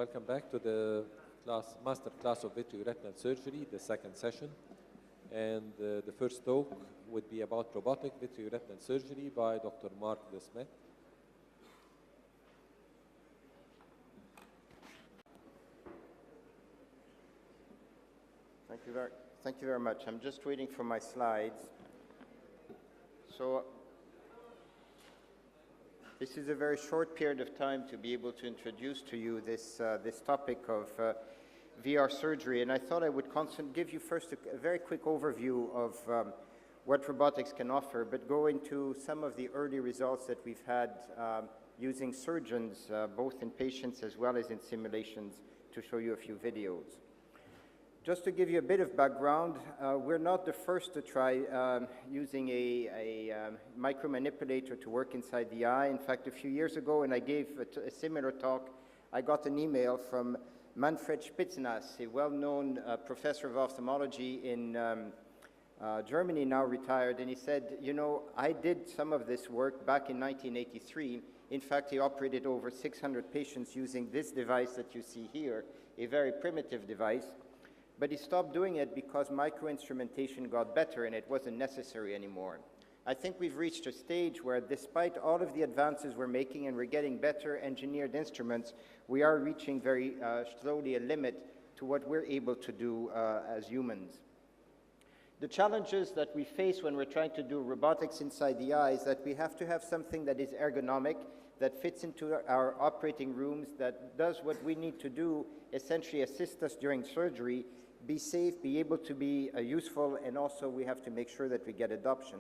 Welcome back to the master class of vitreoretinal surgery, the second session. And the first talk would be about robotic vitreoretinal surgery by Dr. Marc de Smet. Thank you very much. I'm just waiting for my slides. So this is a very short period of time to be able to introduce to you this topic of VR surgery, and I thought I would give you first a very quick overview of what robotics can offer, but go into some of the early results that we've had using surgeons, both in patients as well as in simulations, to show you a few videos. Just to give you a bit of background, we're not the first to try using a micromanipulator to work inside the eye. In fact, a few years ago, when I gave a similar talk, I got an email from Manfred Spitznass, a well-known professor of ophthalmology in Germany, now retired, and he said, you know, I did some of this work back in 1983. In fact, he operated over 600 patients using this device that you see here, a very primitive device. But he stopped doing it because microinstrumentation got better and it wasn't necessary anymore. I think we've reached a stage where, despite all of the advances we're making and we're getting better engineered instruments, we are reaching very slowly a limit to what we're able to do as humans. The challenges that we face when we're trying to do robotics inside the eye is that we have to have something that is ergonomic, that fits into our operating rooms, that does what we need to do, essentially assist us during surgery, be safe, be able to be useful, and also we have to make sure that we get adoption.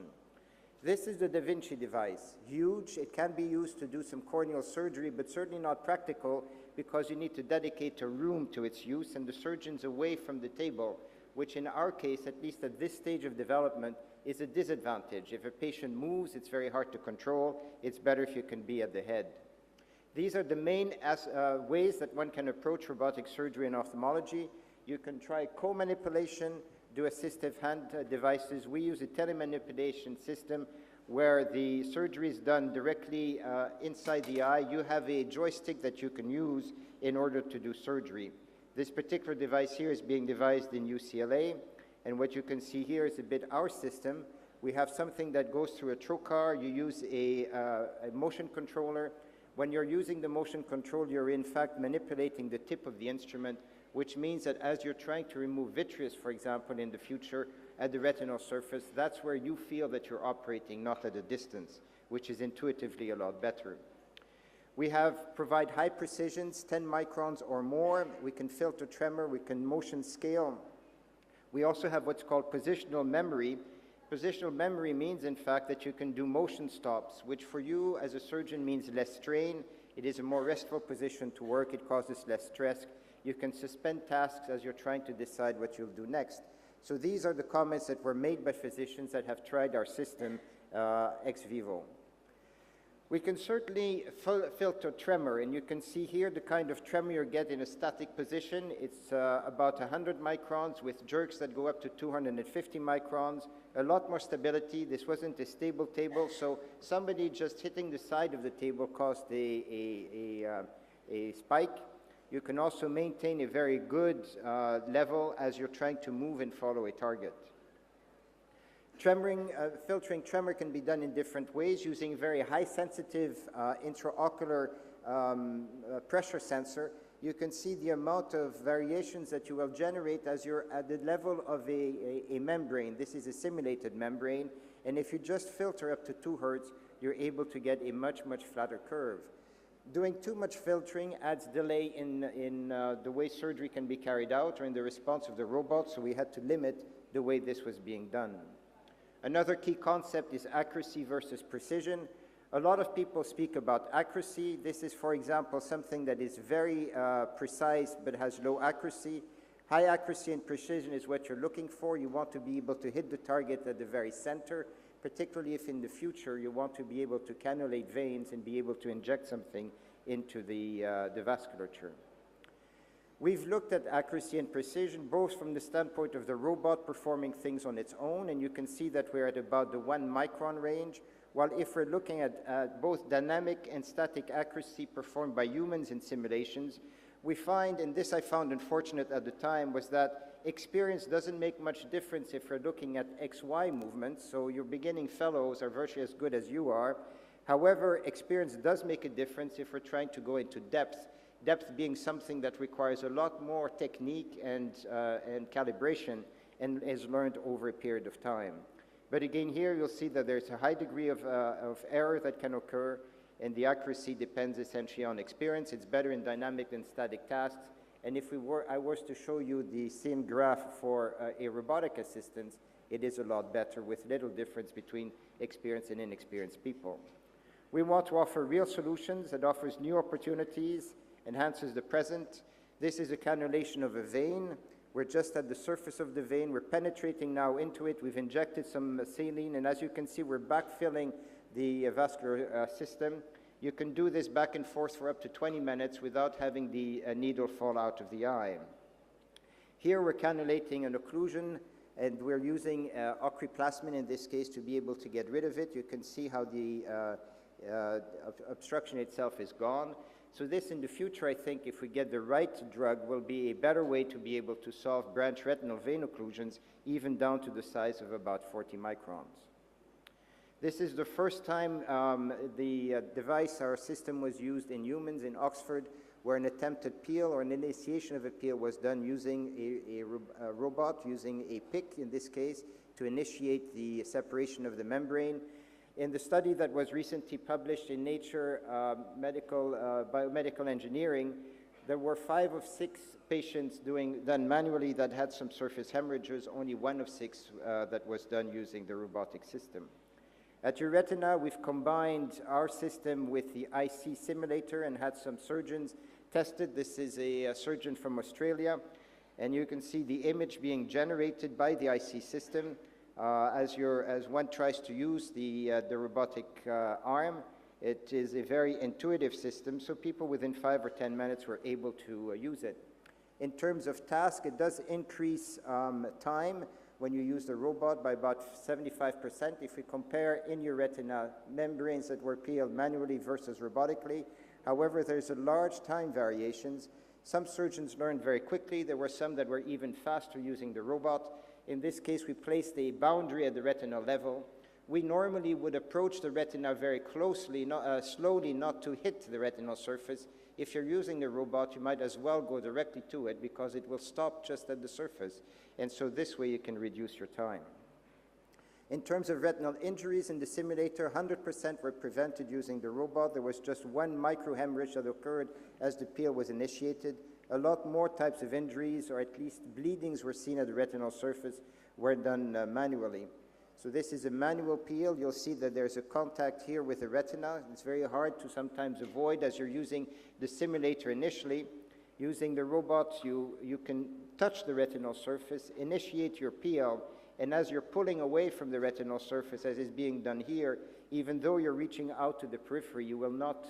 This is the Da Vinci device. Huge. It can be used to do some corneal surgery, but certainly not practical because you need to dedicate a room to its use and the surgeon's away from the table, which in our case, at least at this stage of development, is a disadvantage. If a patient moves, it's very hard to control. It's better if you can be at the head. These are the main ways that one can approach robotic surgery in ophthalmology. You can try co-manipulation, do assistive hand devices. We use a telemanipulation system where the surgery is done directly inside the eye. You have a joystick that you can use in order to do surgery. This particular device here is being devised in UCLA, and what you can see here is a bit our system. We have something that goes through a trocar. You use a motion controller. When you're using the motion control, you're in fact manipulating the tip of the instrument, which means that as you're trying to remove vitreous, for example, in the future at the retinal surface, that's where you feel that you're operating, not at a distance, which is intuitively a lot better. We provide high precisions, 10 microns or more. We can filter tremor. We can motion scale. We also have what's called positional memory. Positional memory means, in fact, that you can do motion stops, which for you as a surgeon means less strain. It is a more restful position to work. It causes less stress. You can suspend tasks as you're trying to decide what you'll do next. So these are the comments that were made by physicians that have tried our system ex vivo. We can certainly filter tremor, and you can see here the kind of tremor you get in a static position. It's about 100 microns with jerks that go up to 250 microns, a lot more stability. This wasn't a stable table, so somebody just hitting the side of the table caused a spike. You can also maintain a very good level as you're trying to move and follow a target. Filtering tremor can be done in different ways using very high sensitive intraocular pressure sensor. You can see the amount of variations that you will generate as you're at the level of a membrane. This is a simulated membrane, and if you just filter up to 2 Hertz, you're able to get a much, much flatter curve. Doing too much filtering adds delay in the way surgery can be carried out or in the response of the robot, so we had to limit the way this was being done. Another key concept is accuracy versus precision. A lot of people speak about accuracy. This is, for example, something that is very precise but has low accuracy. High accuracy and precision is what you're looking for. You want to be able to hit the target at the very center, particularly if in the future you want to be able to cannulate veins and be able to inject something into the vasculature. We've looked at accuracy and precision both from the standpoint of the robot performing things on its own, and you can see that we're at about the 1 micron range, while if we're looking at both dynamic and static accuracy performed by humans in simulations, we find, and this I found unfortunate at the time, was that experience doesn't make much difference if we're looking at XY movements, so your beginning fellows are virtually as good as you are. However, experience does make a difference if we're trying to go into depth, depth being something that requires a lot more technique and calibration and is learned over a period of time. But again, here you'll see that there's a high degree of error that can occur, and the accuracy depends essentially on experience. It's better in dynamic than static tasks. And if I was to show you the same graph for a robotic assistant, it is a lot better with little difference between experienced and inexperienced people. We want to offer real solutions that offers new opportunities, enhances the present. This is a cannulation of a vein. We're just at the surface of the vein. We're penetrating now into it. We've injected some saline, and as you can see, we're backfilling the vascular system. You can do this back and forth for up to 20 minutes without having the needle fall out of the eye. Here we're cannulating an occlusion, and we're using ochriplasmin in this case to be able to get rid of it. You can see how the obstruction itself is gone. So this in the future, I think, if we get the right drug, will be a better way to be able to solve branch retinal vein occlusions, even down to the size of about 40 microns. This is the first time the device, our system, was used in humans in Oxford, where an attempted peel or an initiation of a peel was done using a robot, using a pick in this case, to initiate the separation of the membrane. In the study that was recently published in Nature Biomedical Engineering, there were 5 of 6 patients done manually that had some surface hemorrhages, only 1 of 6 that was done using the robotic system. At Retina, we've combined our system with the IC simulator and had some surgeons test it. This is a surgeon from Australia, and you can see the image being generated by the IC system as one tries to use the robotic arm. It is a very intuitive system, so people within 5 or 10 minutes were able to use it. In terms of task, it does increase time when you use the robot by about 75%. If we compare in your retina membranes that were peeled manually versus robotically, however, there's a large time variations. Some surgeons learned very quickly. There were some that were even faster using the robot. In this case, we placed a boundary at the retinal level. We normally would approach the retina very closely, slowly, not to hit the retinal surface. If you're using the robot, you might as well go directly to it because it will stop just at the surface. And so this way you can reduce your time. In terms of retinal injuries in the simulator, 100% were prevented using the robot. There was just 1 microhemorrhage that occurred as the peel was initiated. A lot more types of injuries, or at least bleedings, were seen at the retinal surface, were done manually. So this is a manual peel. You'll see that there's a contact here with the retina. It's very hard to sometimes avoid as you're using the simulator initially. Using the robot, you can touch the retinal surface, initiate your peel, and as you're pulling away from the retinal surface, as is being done here, even though you're reaching out to the periphery, you will not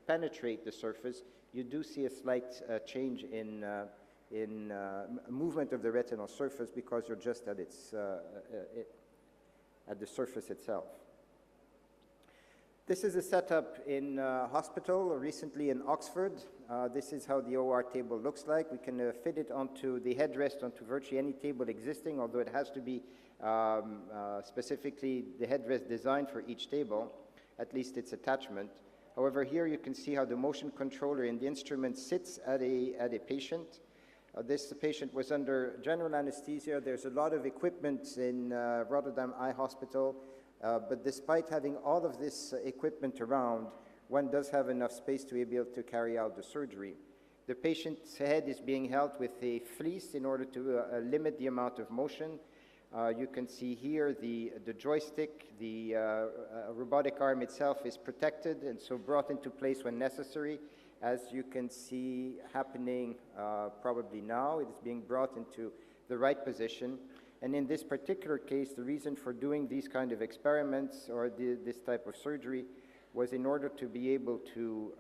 penetrate the surface. You do see a slight change in movement of the retinal surface because you're just at the surface itself. This is a setup in hospital, recently in Oxford. This is how the OR table looks like. We can fit it onto the headrest, onto virtually any table existing, although it has to be specifically the headrest designed for each table, at least its attachment. However, here you can see how the motion controller in the instrument sits at a patient. This patient was under general anesthesia. There's a lot of equipment in Rotterdam Eye Hospital, but despite having all of this equipment around, one does have enough space to be able to carry out the surgery. The patient's head is being held with a fleece in order to limit the amount of motion. You can see here the joystick, the robotic arm itself is protected and so brought into place when necessary. As you can see happening probably now, it is being brought into the right position. And in this particular case, the reason for doing these kind of experiments or this type of surgery was in order to be able to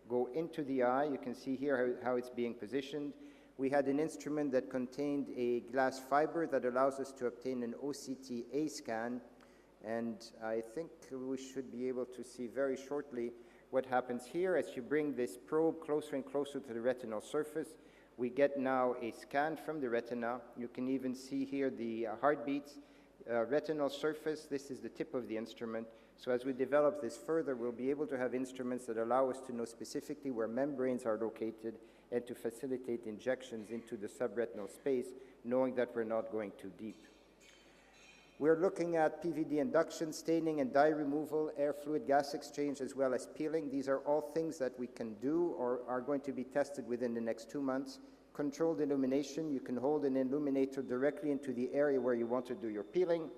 go into the eye. You can see here how it's being positioned. We had an instrument that contained a glass fiber that allows us to obtain an OCTA scan. And I think we should be able to see very shortly What happens here, as you bring this probe closer and closer to the retinal surface, we get now a scan from the retina. You can even see here the heartbeats. Retinal surface, this is the tip of the instrument. So as we develop this further, we'll be able to have instruments that allow us to know specifically where membranes are located and to facilitate injections into the subretinal space, knowing that we're not going too deep. We're looking at PVD induction, staining and dye removal, air fluid gas exchange, as well as peeling. These are all things that we can do or are going to be tested within the next 2 months. Controlled illumination, you can hold an illuminator directly into the area where you want to do your peeling.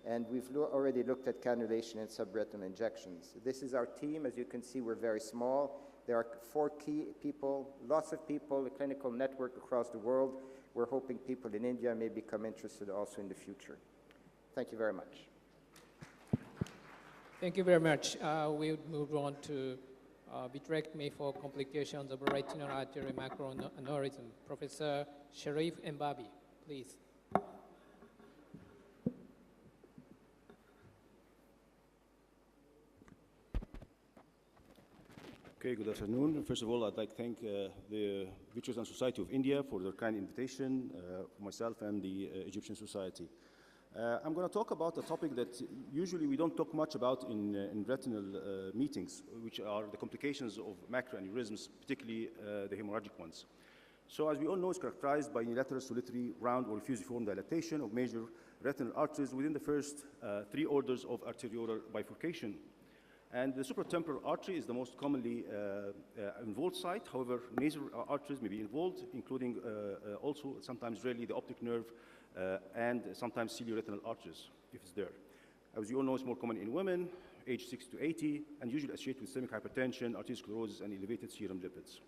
And we've already looked at cannulation and subretinal injections. This is our team. As you can see, we're very small. There are 4 key people, lots of people, a clinical network across the world. We're hoping people in India may become interested also in the future. Thank you very much. Thank you very much. We'll move on to vitrectomy for complications of retinal arterial macroaneurysm. Professor SherifEmbabi, please. Okay, good afternoon. First of all, I'd like to thank the Vitreoretinal Society of India for their kind invitation, for myself and the Egyptian Society. I'm going to talk about a topic that usually we don't talk much about in retinal meetings, which are the complications of macroaneurysms, particularly the hemorrhagic ones. So as we all know, it's characterized by unilateral solitary round or fusiform dilatation of major retinal arteries within the first 3 orders of arteriolar bifurcation. And the supratemporal artery is the most commonly involved site. However, nasal arteries may be involved, including also sometimes rarely the optic nerve and sometimes cilioretinal arteries, if it's there. As you all know, it's more common in women, age 60 to 80, and usually associated with systemic hypertension, arteriosclerosis, and elevated serum lipids.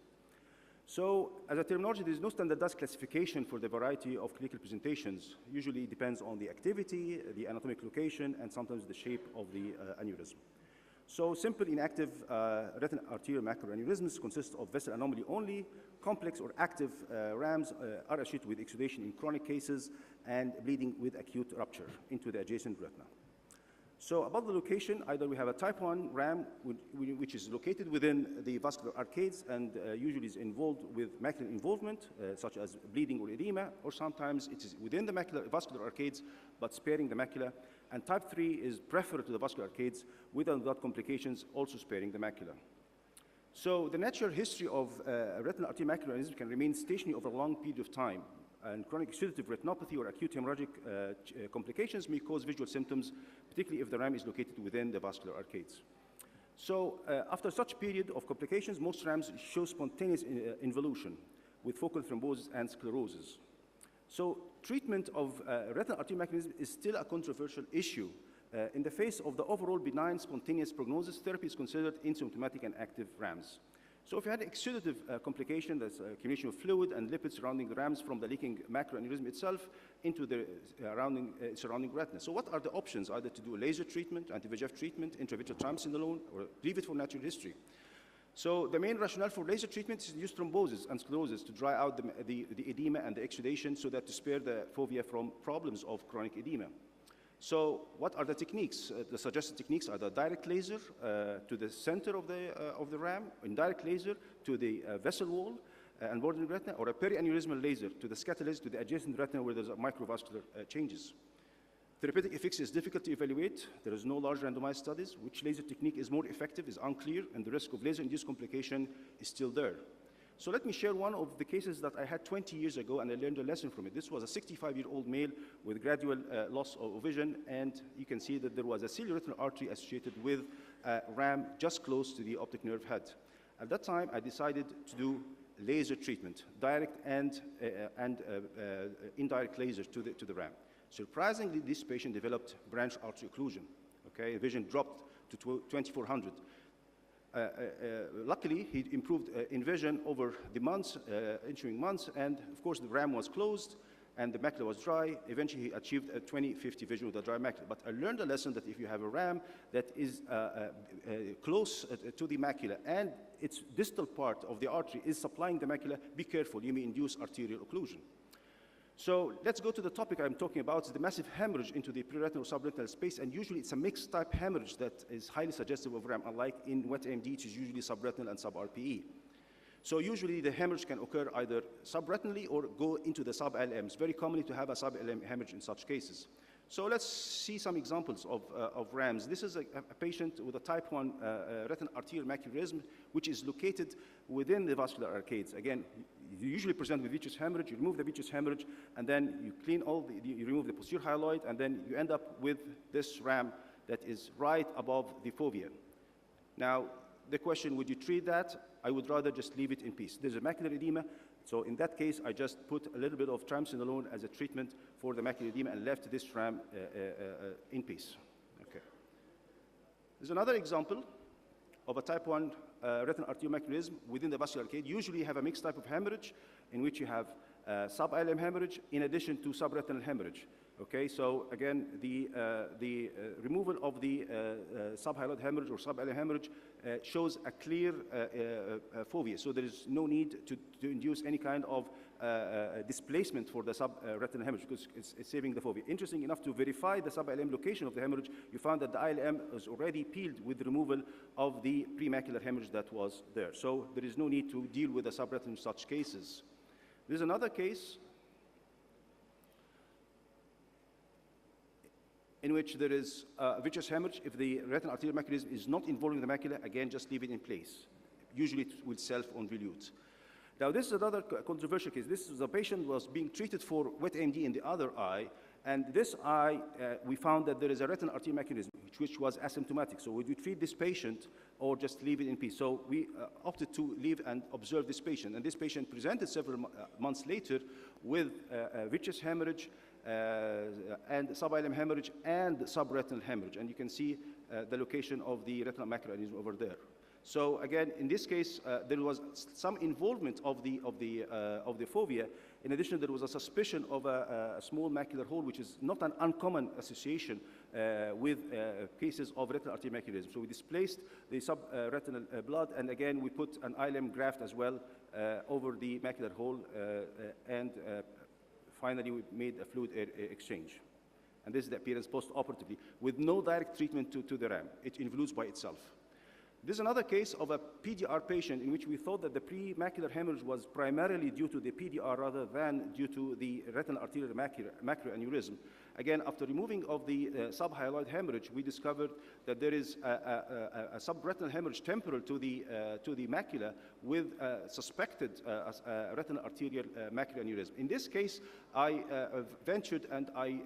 So, as a terminology, there is no standardized classification for the variety of clinical presentations. Usually it depends on the activity, the anatomic location, and sometimes the shape of the aneurysm. So simple inactive retinal arterial macroaneurysms consist of vessel anomaly only. Complex or active RAMs are associated with exudation in chronic cases and bleeding with acute rupture into the adjacent retina. So about the location, either we have a type 1 RAM, which is located within the vascular arcades and usually is involved with macular involvement, such as bleeding or edema, or sometimes it is within the vascular arcades, but sparing the macula. And type 3 is peripheral to the vascular arcades with and without complications, also sparing the macula. So the natural history of retinal arterial macroaneurysm can remain stationary over a long period of time. And chronic exudative retinopathy or acute hemorrhagic complications may cause visual symptoms, particularly if the RAM is located within the vascular arcades. So after such period of complications, most RAMs show spontaneous involution with focal thrombosis and sclerosis. So treatment of retinal arterial macroaneurysm is still a controversial issue. In the face of the overall benign spontaneous prognosis, therapy is considered in symptomatic and active RAMs. So if you had exudative complication, that's accumulation of fluid and lipids surrounding the RAMs from the leaking macroaneurysm itself into the surrounding retina. So what are the options? Either to do a laser treatment, anti-VEGF treatment, intravitreal triamcinolone, or leave it for natural history. So the main rationale for laser treatment is to use thrombosis and sclerosis to dry out the edema and the exudation so that to spare the fovea from problems of chronic edema. So what are the techniques? The suggested techniques are the direct laser to the center of the RAM, indirect laser to the vessel wall and bordering retina, or a perianeurysmal laser to the scatter laser to the adjacent retina where there's microvascular changes. Therapeutic efficacy is difficult to evaluate. There is no large randomized studies. Which laser technique is more effective is unclear, and the risk of laser-induced complication is still there. So let me share one of the cases that I had 20 years ago, and I learned a lesson from it. This was a 65-year-old male with gradual loss of vision, and you can see that there was a cilioretinal artery associated with a RAM just close to the optic nerve head. At that time, I decided to do laser treatment, direct and indirect lasers to the RAM. Surprisingly, this patient developed branch artery occlusion. Okay, vision dropped to 2400. Luckily, he improved in vision over the months, ensuing months, and of course the RAM was closed and the macula was dry. Eventually, he achieved a 20/50 vision with a dry macula. But I learned a lesson that if you have a RAM that is close to the macula and its distal part of the artery is supplying the macula, be careful, you may induce arterial occlusion. So let's go to the topic I'm talking about, it's the massive hemorrhage into the preretinal or subretinal space, and usually it's a mixed type hemorrhage that is highly suggestive of RAM, unlike in wet AMD, which is usually subretinal and sub-RPE. So usually the hemorrhage can occur either subretinally or go into the sub-LM. It's very common to have a sub-LM hemorrhage in such cases. So let's see some examples of RAMs. This is a patient with a type 1 retinal arterial macroaneurysm, which is located within the vascular arcades. Again, you usually present with vitreous hemorrhage, you remove the vitreous hemorrhage, and then you clean you remove the posterior hyaloid, and then you end up with this RAM that is right above the fovea. Now, the question, would you treat that? I would rather just leave it in peace. There's a macular edema, so in that case, I just put a little bit of triamcinolone as a treatment for the macular edema and left this RAM in peace. Okay. There's another example of a type 1 retinal arterial macroaneurysm within the vascular arcade. Usually you have a mixed type of hemorrhage in which you have sub-ILM hemorrhage in addition to subretinal hemorrhage. Okay, so again, the removal of the subhyaloid hemorrhage or sub-ILM hemorrhage shows a clear fovea, so there is no need to induce any kind of displacement for the subretinal hemorrhage because it's saving the fovea. Interesting enough, to verify the sub-ILM location of the hemorrhage, you found that the ILM was already peeled with the removal of the premacular hemorrhage that was there. So there is no need to deal with the subretinal in such cases. There's another case in which there is vitreous hemorrhage. If the retinal arterial macroaneurysm is not involving the macula, again, just leave it in place. Usually it will self-convolute. Now, this is another controversial case. This is a patient was being treated for wet AMD in the other eye, and this eye, we found that there is a retinal arterial macroaneurysm, which was asymptomatic. So would we treat this patient or just leave it in peace? So we opted to leave and observe this patient, and this patient presented several months later with vitreous hemorrhage, and sub-ILM hemorrhage and subretinal hemorrhage, and you can see the location of the retinal macroaneurysm over there. So again, in this case, there was some involvement of the fovea. In addition, there was a suspicion of a small macular hole, which is not an uncommon association with cases of retinal arterial macroaneurysm. So we displaced the subretinal blood, and again, we put an ILM graft as well over the macular hole, and finally, we made a fluid exchange. And this is the appearance post-operatively, with no direct treatment to the RAM. It involutes by itself. This is another case of a PDR patient in which we thought that the premacular hemorrhage was primarily due to the PDR rather than due to the retinal arterial macroaneurysm. Again, after removing of the subhyaloid hemorrhage, we discovered that there is a subretinal hemorrhage temporal to the macula with suspected retinal arterial macroaneurysm. In this case, I ventured and I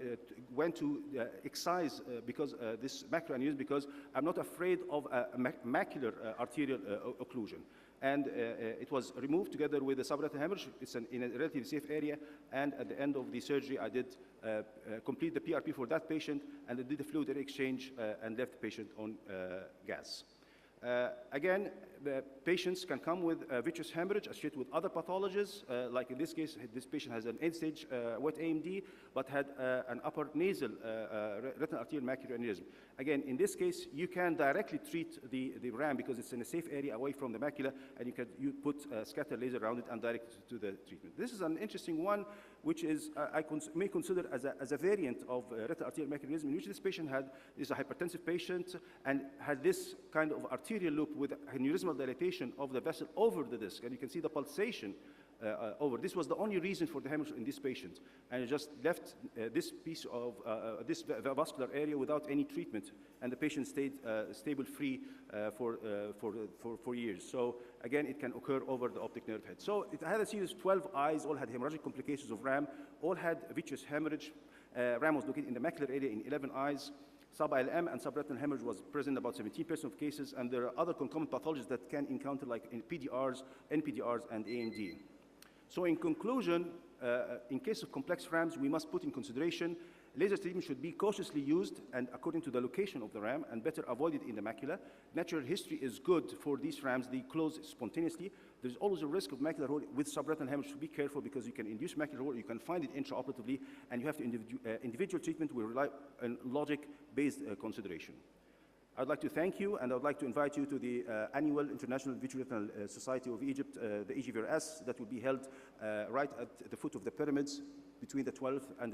went to excise because this macroaneurysm, because I'm not afraid of a macular arterial occlusion. And it was removed together with the subretinal hemorrhage. It's in a relatively safe area. And at the end of the surgery, I did complete the PRP for that patient, and I did the fluid exchange and left the patient on gas. Again, the patients can come with vitreous hemorrhage associated with other pathologies. Like in this case, this patient has an end-stage wet AMD, but had an upper nasal retinal arterial macroaneurysm. Again, in this case, you can directly treat the RAM because it's in a safe area away from the macula, and you put a scatter laser around it and direct it to the treatment. This is an interesting one, which is I may consider as a variant of retinal arterial macroaneurysm, in which this patient is a hypertensive patient and had this kind of arterial loop with aneurysmal dilatation of the vessel over the disc, and you can see the pulsation over. This was the only reason for the hemorrhage in this patient, and it just left this piece of this vascular area without any treatment, and the patient stayed stable free for years. So again, it can occur over the optic nerve head. So it had a series of 12 eyes, all had hemorrhagic complications of RAM, all had vitreous hemorrhage. RAM was located in the macular area in 11 eyes. Sub-ILM and subretinal hemorrhage was present in about 17% of cases, and there are other concomitant pathologies that can encounter, like in PDRs, NPDRs, and AMD. So in conclusion, in case of complex RAMs, we must put in consideration laser treatment should be cautiously used and according to the location of the RAM, and better avoided in the macula. Natural history is good for these RAMs. They close spontaneously. There's always a risk of macular hole with subretinal hemorrhage. So be careful, because you can induce macular hole, you can find it intraoperatively, and you have to individual treatment will rely on logic-based consideration. I'd like to thank you, and I'd like to invite you to the annual International Vitreoretinal Society of Egypt, the EGVRS, that will be held right at the foot of the pyramids between the 10th and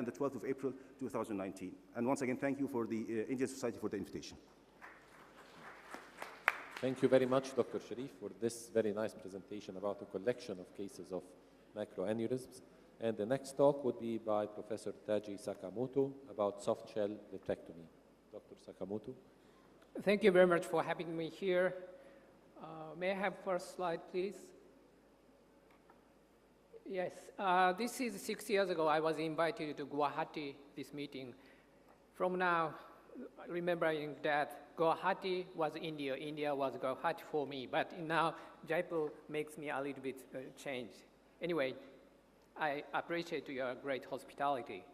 the 12th of April 2019. And once again, thank you for the Indian Society for the invitation. Thank you very much, Dr. Sherif, for this very nice presentation about a collection of cases of macroaneurysms. And the next talk would be by Professor Taiji Sakamoto about soft shell vitrectomy. Dr. Sakamoto. Thank you very much for having me here. May I have first slide, please? Yes, this is 6 years ago. I was invited to Guwahati, this meeting. From now, remembering that Guwahati was India, India was Guwahati for me, but now Jaipur makes me a little bit changed. Anyway, I appreciate your great hospitality.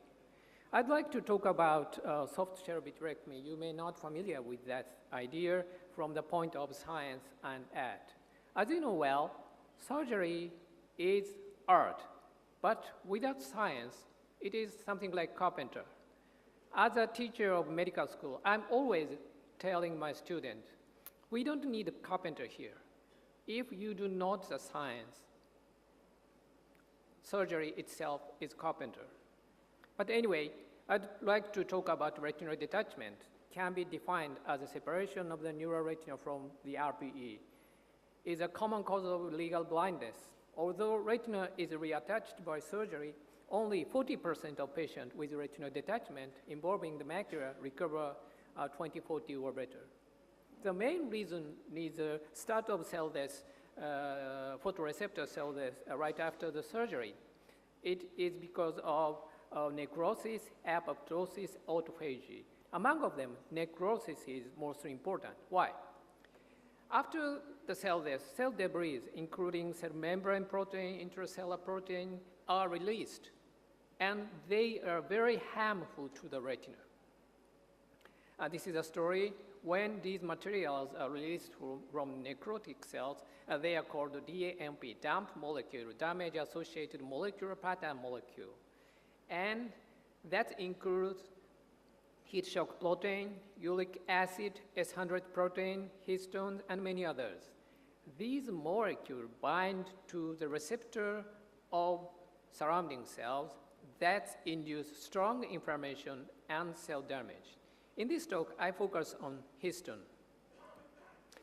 I'd like to talk about soft shell vitrectomy. You may not familiar with that idea from the point of science and art. As you know well, surgery is art, but without science, it is something like carpenter. As a teacher of medical school, I'm always telling my students, we don't need a carpenter here. If you do not the science, surgery itself is carpenter. But anyway, I'd like to talk about retinal detachment. Can be defined as a separation of the neuroretina from the RPE. Is a common cause of legal blindness. Although retina is reattached by surgery, only 40% of patients with retinal detachment involving the macula recover 20/40 or better. The main reason is the start of cell death, photoreceptor cell death right after the surgery. It is because of necrosis, apoptosis, autophagy. Among of them, necrosis is most important. Why? After the cell death, cell debris, including cell membrane protein, intracellular protein, are released, and they are very harmful to the retina. This is a story. When these materials are released from necrotic cells, they are called DAMP, damp molecule, damage-associated molecular pattern molecule. And that includes heat shock protein, uric acid, S100 protein, histone, and many others. These molecules bind to the receptor of surrounding cells that induce strong inflammation and cell damage. In this talk, I focus on histone.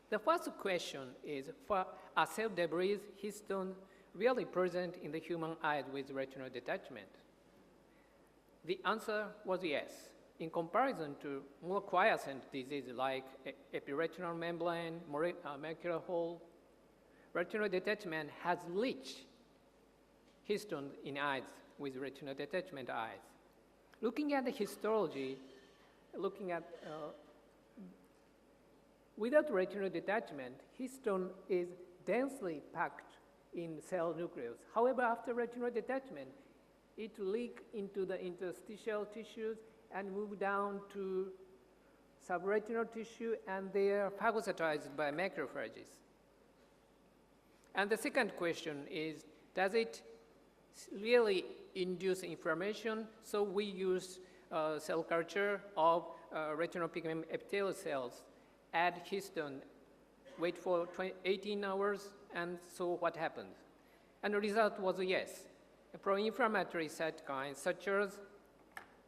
The first question is, are cell debris, histone, really present in the human eyes with retinal detachment? The answer was yes. In comparison to more quiescent diseases like epiretinal membrane, macular hole, retinal detachment has rich histone in eyes with retinal detachment eyes. Looking at the histology, without retinal detachment, histone is densely packed in cell nucleus. However, after retinal detachment, it leaks into the interstitial tissues and move down to subretinal tissue, and they are phagocytized by macrophages. And the second question is, does it really induce inflammation? So we use cell culture of retinal pigment epithelial cells, add histone, wait for 18 hours, and so what happens? And the result was yes. Pro-inflammatory cytokines such as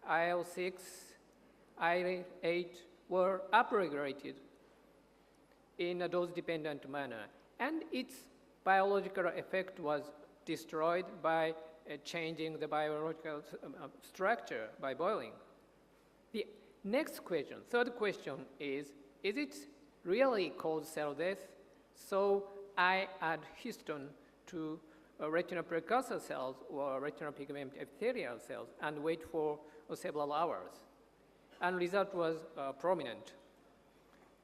IL-6, IL-8 were upregulated in a dose-dependent manner, and its biological effect was destroyed by changing the biological structure by boiling. The next question, third question is it really cause cell death? So I add histone to retinal precursor cells or retinal pigment epithelial cells and wait for several hours. And result was prominent.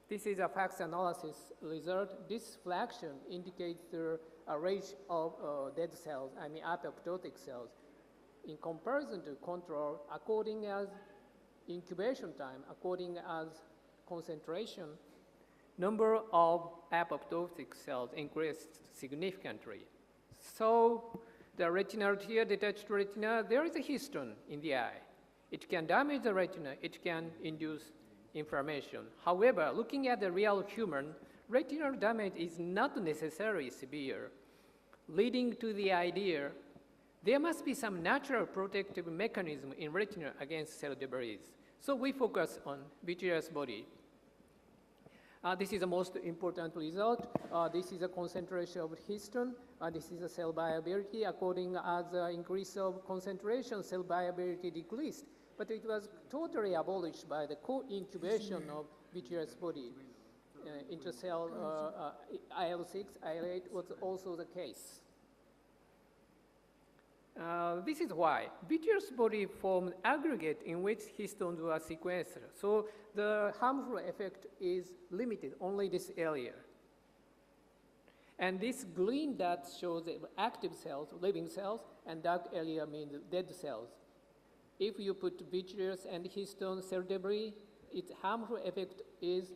This is a FACS analysis result. This fraction indicates the rate of dead cells, I mean apoptotic cells, in comparison to control according as incubation time, according as concentration, number of apoptotic cells increased significantly. So the retinal tear, detached retina, there is a histone in the eye. It can damage the retina, it can induce inflammation. However, looking at the real human, retinal damage is not necessarily severe, leading to the idea There must be some natural protective mechanism in retina against cell debris. So we focus on vitreous body. This is the most important result. This is a concentration of histone. This is a cell viability. According as the increase of concentration, cell viability decreased. But it was totally abolished by the co-incubation of vitreous body. Intercell IL-6, IL-8 was also the case. This is why vitreous body formed aggregate in which histones were sequenced. So the harmful effect is limited, only this area. And this green dot shows active cells, living cells, and dark area means dead cells. If you put vitreous and histone cell debris, its harmful effect is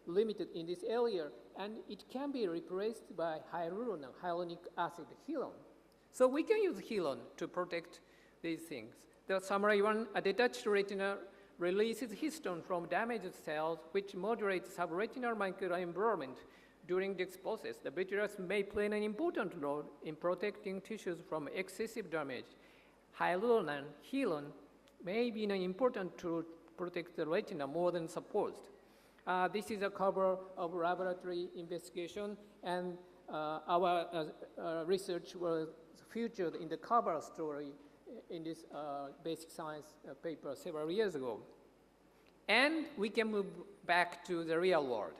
limited in this area, and it can be replaced by hyaluronic acid, HyaLON. So we can use HyaLON to protect these things. The summary one, a detached retina releases histone from damaged cells, which moderates subretinal microenvironment during this process. The vitreous may play an important role in protecting tissues from excessive damage. HyaLON may be an important tool to protect the retina more than supposed. This is a cover of laboratory investigation, and our research was featured in the cover story in this basic science paper several years ago. And we can move back to the real world.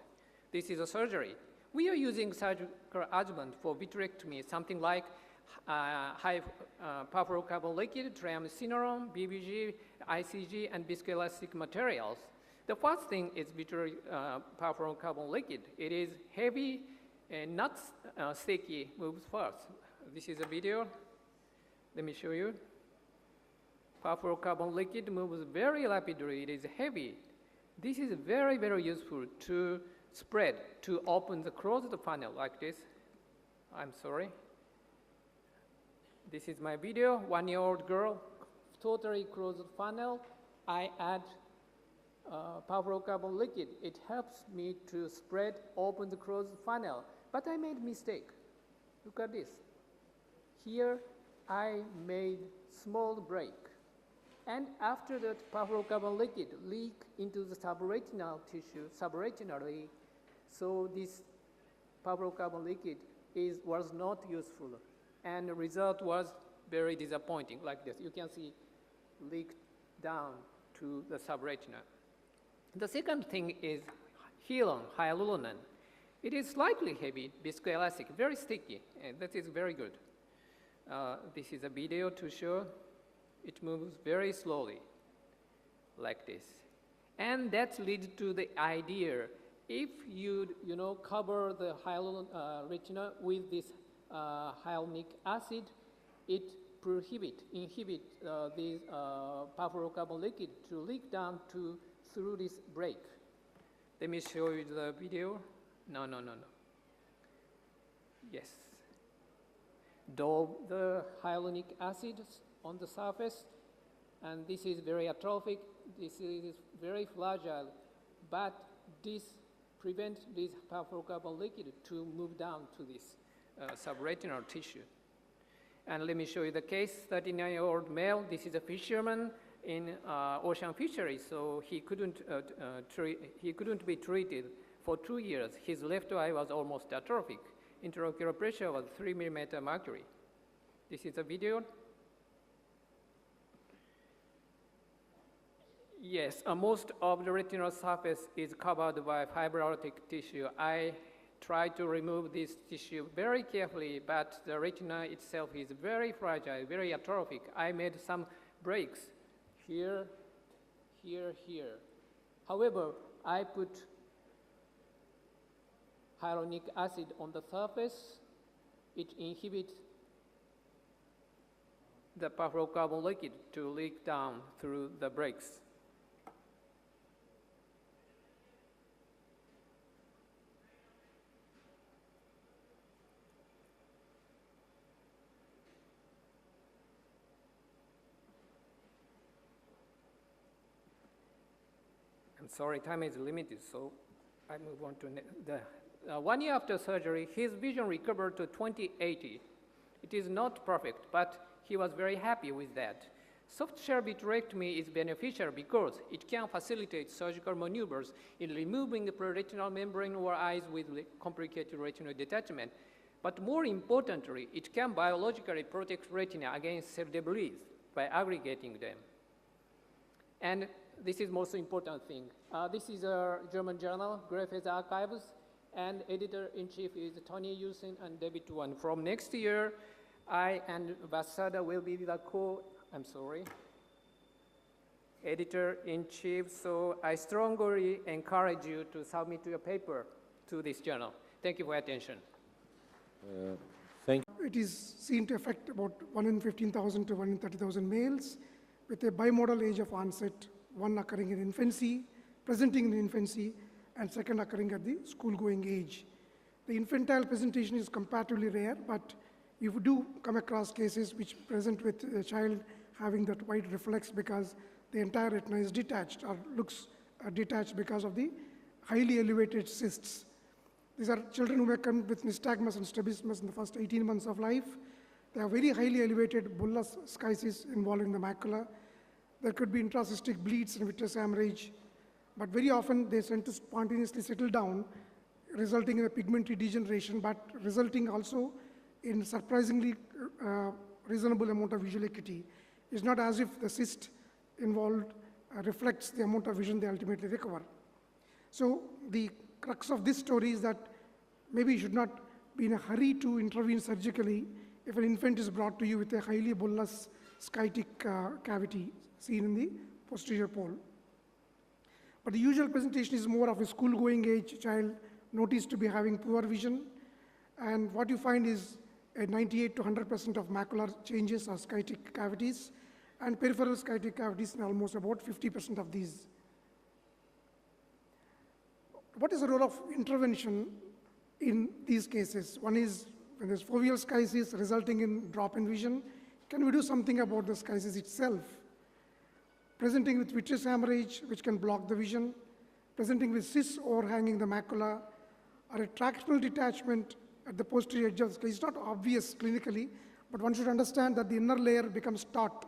This is a surgery. We are using surgical adjuvant for vitrectomy, something like high perfluorocarbon liquid, triamcinolone, BBG, ICG, and viscoelastic materials. The first thing is perfluorocarbon liquid. It is heavy and not sticky, moves first. This is a video. Let me show you. Perfluorocarbon liquid moves very rapidly. It is heavy. This is very, very useful to spread, to open the closed funnel like this. I'm sorry. This is my video. 1-year-old girl, totally closed funnel. I add perfluorocarbon liquid. It helps me to spread, open the closed funnel. But I made a mistake. Look at this. Here, I made small break. And after that, perfluorocarbon liquid leak into the subretinal tissue, subretinally. So this perfluorocarbon liquid was not useful. And the result was very disappointing, like this. You can see leaked down to the subretina. The second thing is hyaluronan. It is slightly heavy, viscoelastic, very sticky, and that is very good. This is a video to show it moves very slowly, like this. And that leads to the idea, if you cover the retina with this hyaluronic acid, it inhibit this perfluorocarbon liquid to leak down through this break. Let me show you the video. No. Yes. Daub the hyaluronic acid on the surface, and this is very atrophic. This is very fragile, but this prevents this perfluorocarbon liquid to move down to this subretinal tissue. And let me show you the case. 39-year-old male. This is a fisherman in ocean fisheries, so he couldn't be treated for 2 years. His left eye was almost atrophic. Intraocular pressure was 3 millimeter mercury. This is a video. Yes, most of the retinal surface is covered by fibrotic tissue. I tried to remove this tissue very carefully, but the retina itself is very fragile, very atrophic. I made some breaks here, here, here. However, I put hyaluronic acid on the surface. It inhibits the perfluorocarbon liquid to leak down through the breaks. I'm sorry, time is limited, so I move on to the 1 year after surgery, his vision recovered to 20/80. It is not perfect, but he was very happy with that. Soft shell vitrectomy is beneficial because it can facilitate surgical maneuvers in removing the preretinal membrane or eyes with complicated retinal detachment. But more importantly, it can biologically protect retina against cell debris by aggregating them. And this is most important thing. This is a German journal, Griffith Archives, and editor-in-chief is Tony Yusin and David Wan. From next year, I and Vasada will be the editor-in-chief, so I strongly encourage you to submit your paper to this journal. Thank you for your attention. It is seen to affect about 1 in 15,000 to 1 in 30,000 males with a bimodal age of onset, one occurring in infancy, presenting in infancy, and second occurring at the school-going age. The infantile presentation is comparatively rare, but you do come across cases which present with a child having that white reflex because the entire retina is detached or looks detached because of the highly elevated cysts. These are children who may come with nystagmus and strabismus in the first 18 months of life. They have very highly elevated bullous schisis involving the macula. There could be intracystic bleeds and vitreous hemorrhage, but very often they tend to spontaneously settle down, resulting in a pigmentary degeneration, but resulting also in surprisingly reasonable amount of visual acuity. It's not as if the cyst involved reflects the amount of vision they ultimately recover. So the crux of this story is that maybe you should not be in a hurry to intervene surgically if an infant is brought to you with a highly bullous schitic cavity seen in the posterior pole. But the usual presentation is more of a school-going age child noticed to be having poor vision, and what you find is a 98 to 100% of macular changes or schitic cavities, and peripheral schitic cavities in almost about 50% of these. What is the role of intervention in these cases? One is when there's foveal schisis resulting in drop in vision, can we do something about the schisis itself? Presenting with vitreous hemorrhage, which can block the vision, presenting with cysts overhanging the macula, or a tractional detachment at the posterior edge of the schisis. It's not obvious clinically, but one should understand that the inner layer becomes taut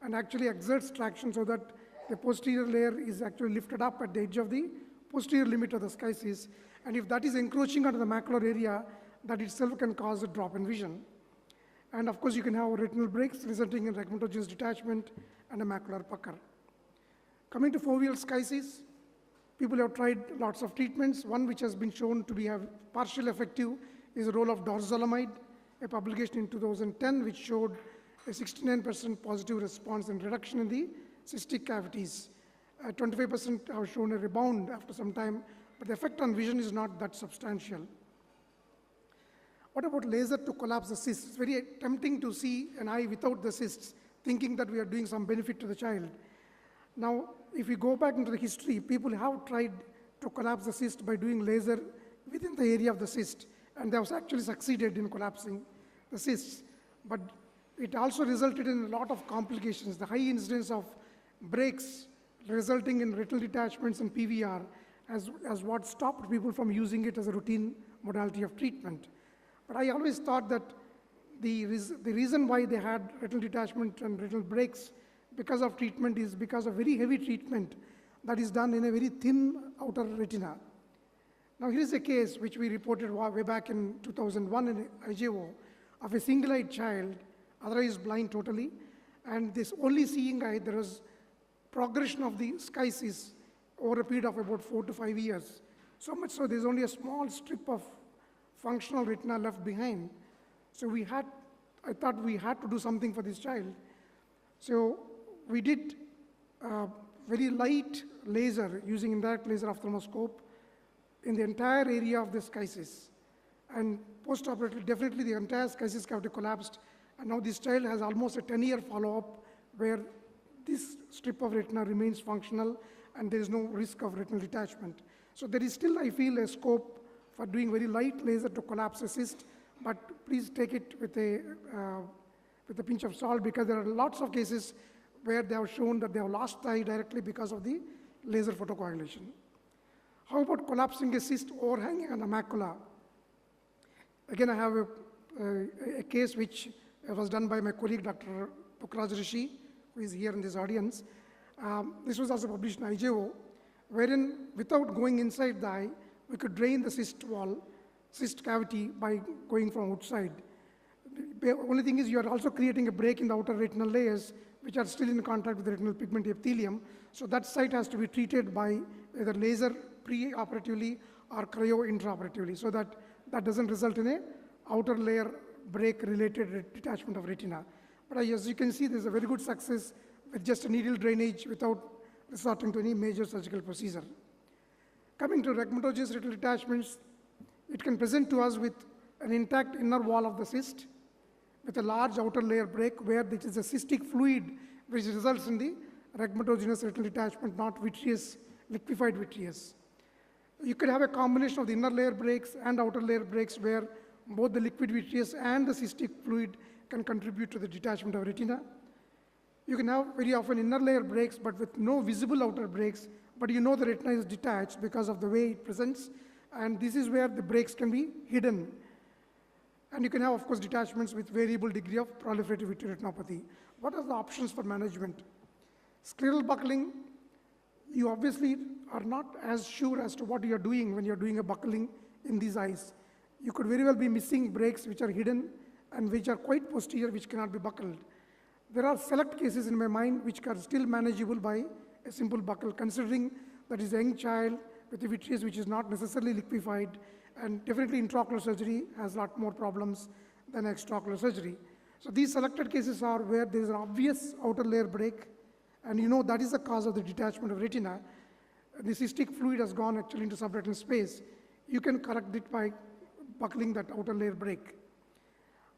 and actually exerts traction so that the posterior layer is actually lifted up at the edge of the posterior limit of the schisis. And if that is encroaching onto the macular area, that itself can cause a drop in vision. And of course, you can have retinal breaks resulting in rhegmatogenous detachment and a macular pucker. Coming to foveal schisis, people have tried lots of treatments. One which has been shown to be partially effective is the role of dorzolamide, a publication in 2010 which showed a 69% positive response and reduction in the cystic cavities. 25% have shown a rebound after some time, but the effect on vision is not that substantial. What about laser to collapse the cysts? It's very tempting to see an eye without the cysts, thinking that we are doing some benefit to the child. Now, if we go back into the history, people have tried to collapse the cyst by doing laser within the area of the cyst, and they have actually succeeded in collapsing the cysts. But it also resulted in a lot of complications. The high incidence of breaks resulting in retinal detachments and PVR as what stopped people from using it as a routine modality of treatment. But I always thought that the reason why they had retinal detachment and retinal breaks because of treatment is because of very heavy treatment that is done in a very thin outer retina. Now here is a case which we reported way back in 2001 in IJO of a single-eyed child, otherwise blind totally, and this only seeing eye, there was progression of the schisis over a period of about 4 to 5 years. So much so there's only a small strip of functional retina left behind. So I thought we had to do something for this child. So we did very light laser using indirect laser ophthalmoscope in the entire area of the schisis. And post-operatively, definitely the entire schisis cavity collapsed. And now this child has almost a 10-year follow-up where this strip of retina remains functional and there is no risk of retinal detachment. So there is still, I feel, a scope for doing very light laser to collapse a cyst, but please take it with a pinch of salt because there are lots of cases where they have shown that they have lost the eye directly because of the laser photocoagulation. How about collapsing a cyst overhanging on the macula? Again, I have a case which It was done by my colleague, Dr. Pukhraj Rishi, who is here in this audience. This was also published in IJO, wherein without going inside the eye, we could drain the cyst cavity by going from outside. The only thing is you are also creating a break in the outer retinal layers, which are still in contact with the retinal pigment epithelium. So that site has to be treated by either laser pre-operatively or cryo intraoperatively, so that that doesn't result in a outer layer break related detachment of retina. But as you can see, there's a very good success with just a needle drainage without resorting to any major surgical procedure. Coming to rhegmatogenous retinal detachments, it can present to us with an intact inner wall of the cyst with a large outer layer break where there is a cystic fluid which results in the rhegmatogenous retinal detachment, not vitreous, liquefied vitreous. You could have a combination of the inner layer breaks and outer layer breaks where both the liquid vitreous and the cystic fluid can contribute to the detachment of retina. You can have very often inner layer breaks but with no visible outer breaks, but you know the retina is detached because of the way it presents, and this is where the breaks can be hidden. And you can have, of course, detachments with variable degree of proliferative vitreoretinopathy. What are the options for management? Scleral buckling, you obviously are not as sure as to what you are doing when you are doing a buckling in these eyes. You could very well be missing breaks which are hidden and which are quite posterior, which cannot be buckled. There are select cases in my mind which are still manageable by a simple buckle, considering that is a young child with a vitreous which is not necessarily liquefied, and definitely intraocular surgery has a lot more problems than extraocular surgery. So these selected cases are where there is an obvious outer layer break, and you know that is the cause of the detachment of retina. The cystic fluid has gone actually into subretinal space. You can correct it by buckling that outer layer break.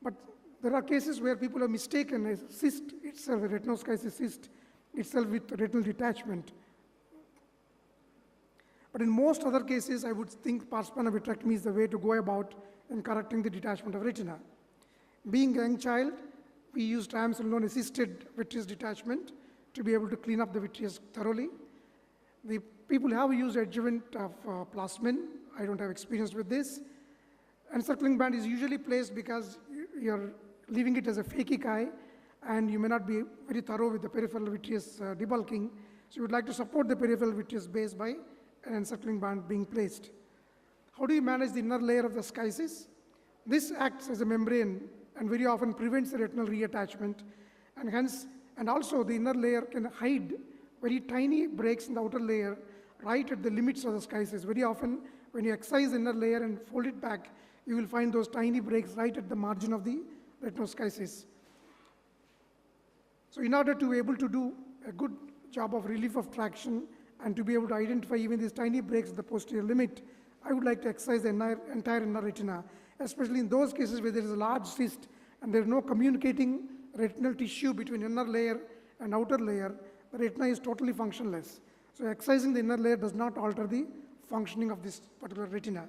But there are cases where people have mistaken a cyst itself, a retinoschisis cyst itself with retinal detachment. But in most other cases, I would think pars-plana vitrectomy is the way to go about in correcting the detachment of retina. Being a young child, we use triamcinolone assisted vitreous detachment to be able to clean up the vitreous thoroughly. The people have used adjuvant of plasmin. I don't have experience with this. Encircling band is usually placed because you're leaving it as a phakic eye, and you may not be very thorough with the peripheral vitreous debulking. So you would like to support the peripheral vitreous base by an encircling band being placed. How do you manage the inner layer of the schisis? This acts as a membrane and very often prevents the retinal reattachment, and hence, and also the inner layer can hide very tiny breaks in the outer layer right at the limits of the schisis. Very often, when you excise the inner layer and fold it back, you will find those tiny breaks right at the margin of the retinoschisis. So in order to be able to do a good job of relief of traction and to be able to identify even these tiny breaks at the posterior limit, I would like to excise the entire inner retina, especially in those cases where there is a large cyst and there is no communicating retinal tissue between inner layer and outer layer. The retina is totally functionless. So excising the inner layer does not alter the functioning of this particular retina,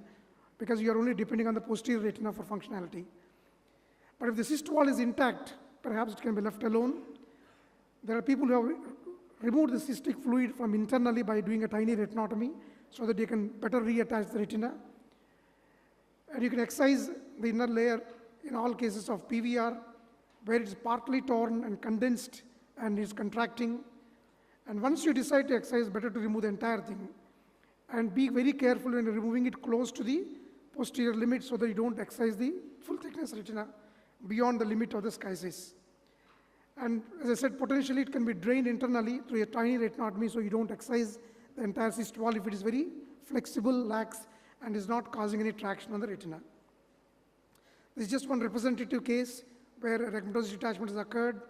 because you are only depending on the posterior retina for functionality. But if the cyst wall is intact, perhaps it can be left alone. There are people who have removed the cystic fluid from internally by doing a tiny retinotomy so that they can better reattach the retina. And you can excise the inner layer in all cases of PVR, where it is partly torn and condensed and is contracting. And once you decide to excise, better to remove the entire thing. And be very careful when you're removing it close to the posterior limit so that you don't excise the full thickness retina beyond the limit of the schisis. And as I said, potentially it can be drained internally through a tiny retinotomy, so you don't excise the entire cyst wall if it is very flexible, lax, and is not causing any traction on the retina. This is just one representative case where a rhegmatogenous detachment has occurred,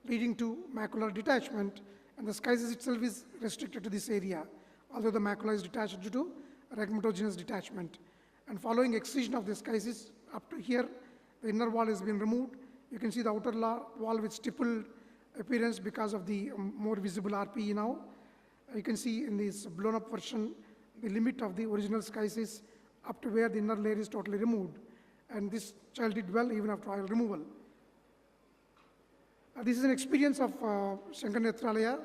leading to macular detachment, and the schisis itself is restricted to this area, although the macula is detached due to rhegmatogenous detachment. And following excision of the schisis up to here, the inner wall has been removed. You can see the outer wall with stippled appearance because of the more visible RPE now. You can see in this blown up version the limit of the original schisis up to where the inner layer is totally removed. And this child did well even after oil removal. This is an experience of Shankar Nethralaya.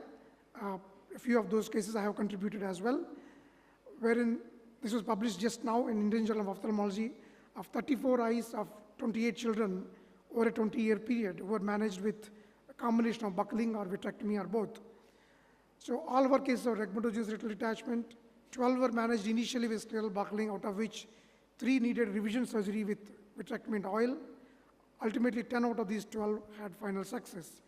A few of those cases I have contributed as well, wherein this was published just now in Indian Journal of Ophthalmology of 34 eyes of 28 children over a 20-year period who were managed with a combination of buckling or vitrectomy or both. So all of our cases of rhegmatogenous retinal detachment, 12 were managed initially with scleral buckling, out of which 3 needed revision surgery with vitrectomy and oil. Ultimately, 10 out of these 12 had final success.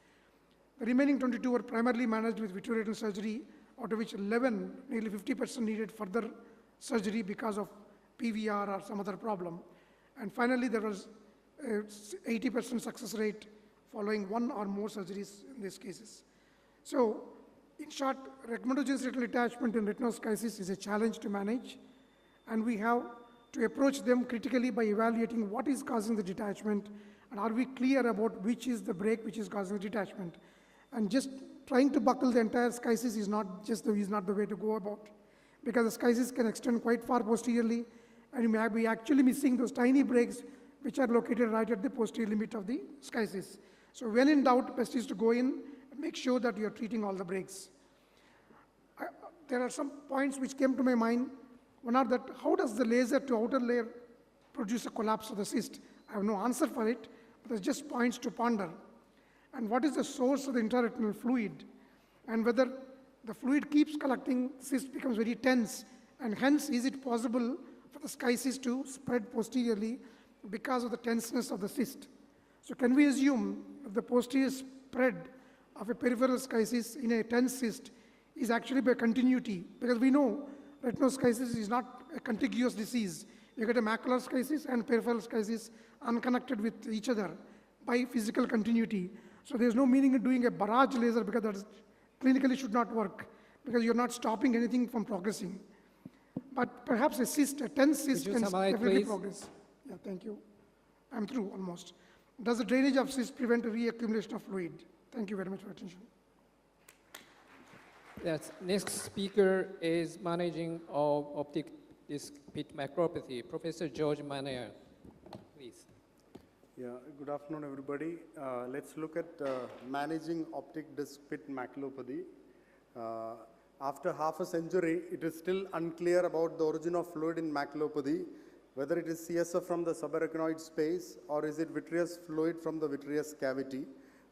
The remaining 22 were primarily managed with vitreoretinal surgery, out of which 11, nearly 50%, needed further surgery because of PVR or some other problem. And finally, there was a 80% success rate following 1 or more surgeries in these cases. So, in short, rhegmatogenous retinal detachment in retinal schisis is a challenge to manage, and we have to approach them critically by evaluating what is causing the detachment, and are we clear about which is the break which is causing the detachment. And just trying to buckle the entire schisis is not the way to go about, because the schisis can extend quite far posteriorly, and you may be actually missing those tiny breaks which are located right at the posterior limit of the schisis. So when in doubt, best is to go in and make sure that you are treating all the breaks. There are some points which came to my mind. One are that, how does the laser to outer layer produce a collapse of the cyst? I have no answer for it, but there's just points to ponder. And what is the source of the intraretinal fluid? And whether the fluid keeps collecting, cyst becomes very tense, and hence is it possible for the schisis to spread posteriorly because of the tenseness of the cyst? So can we assume that the posterior spread of a peripheral schisis in a tense cyst is actually by continuity? Because we know retinoschisis is not a contiguous disease. You get a macular schisis and peripheral schisis unconnected with each other by physical continuity. So there's no meaning in doing a barrage laser, because that clinically should not work, because you're not stopping anything from progressing. But perhaps a cyst, a tense cyst, can definitely progress. Yeah, thank you. I'm through almost. Does the drainage of cyst prevent a reaccumulation of fluid? Thank you very much for your attention. Yes, next speaker is managing of optic disc pit macropathy, Professor George Manair. Please. Yeah, good afternoon, everybody. Let's look at managing optic disc pit maculopathy. After half a century, it is still unclear about the origin of fluid in maculopathy, whether it is CSF from the subarachnoid space or is it vitreous fluid from the vitreous cavity.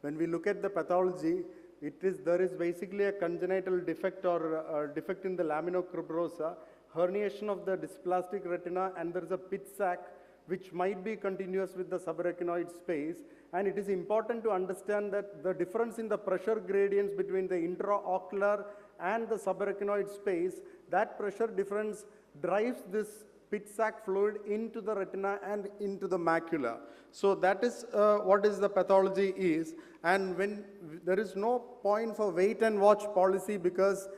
When we look at the pathology, there is basically a congenital defect or defect in the laminocribrosa, herniation of the dysplastic retina, and there is a pit sac which might be continuous with the subarachnoid space. And it is important to understand that the difference in the pressure gradients between the intraocular and the subarachnoid space, that pressure difference drives this pit sac fluid into the retina and into the macula. So that is what is the pathology is. And when there is no point for wait and watch policy, because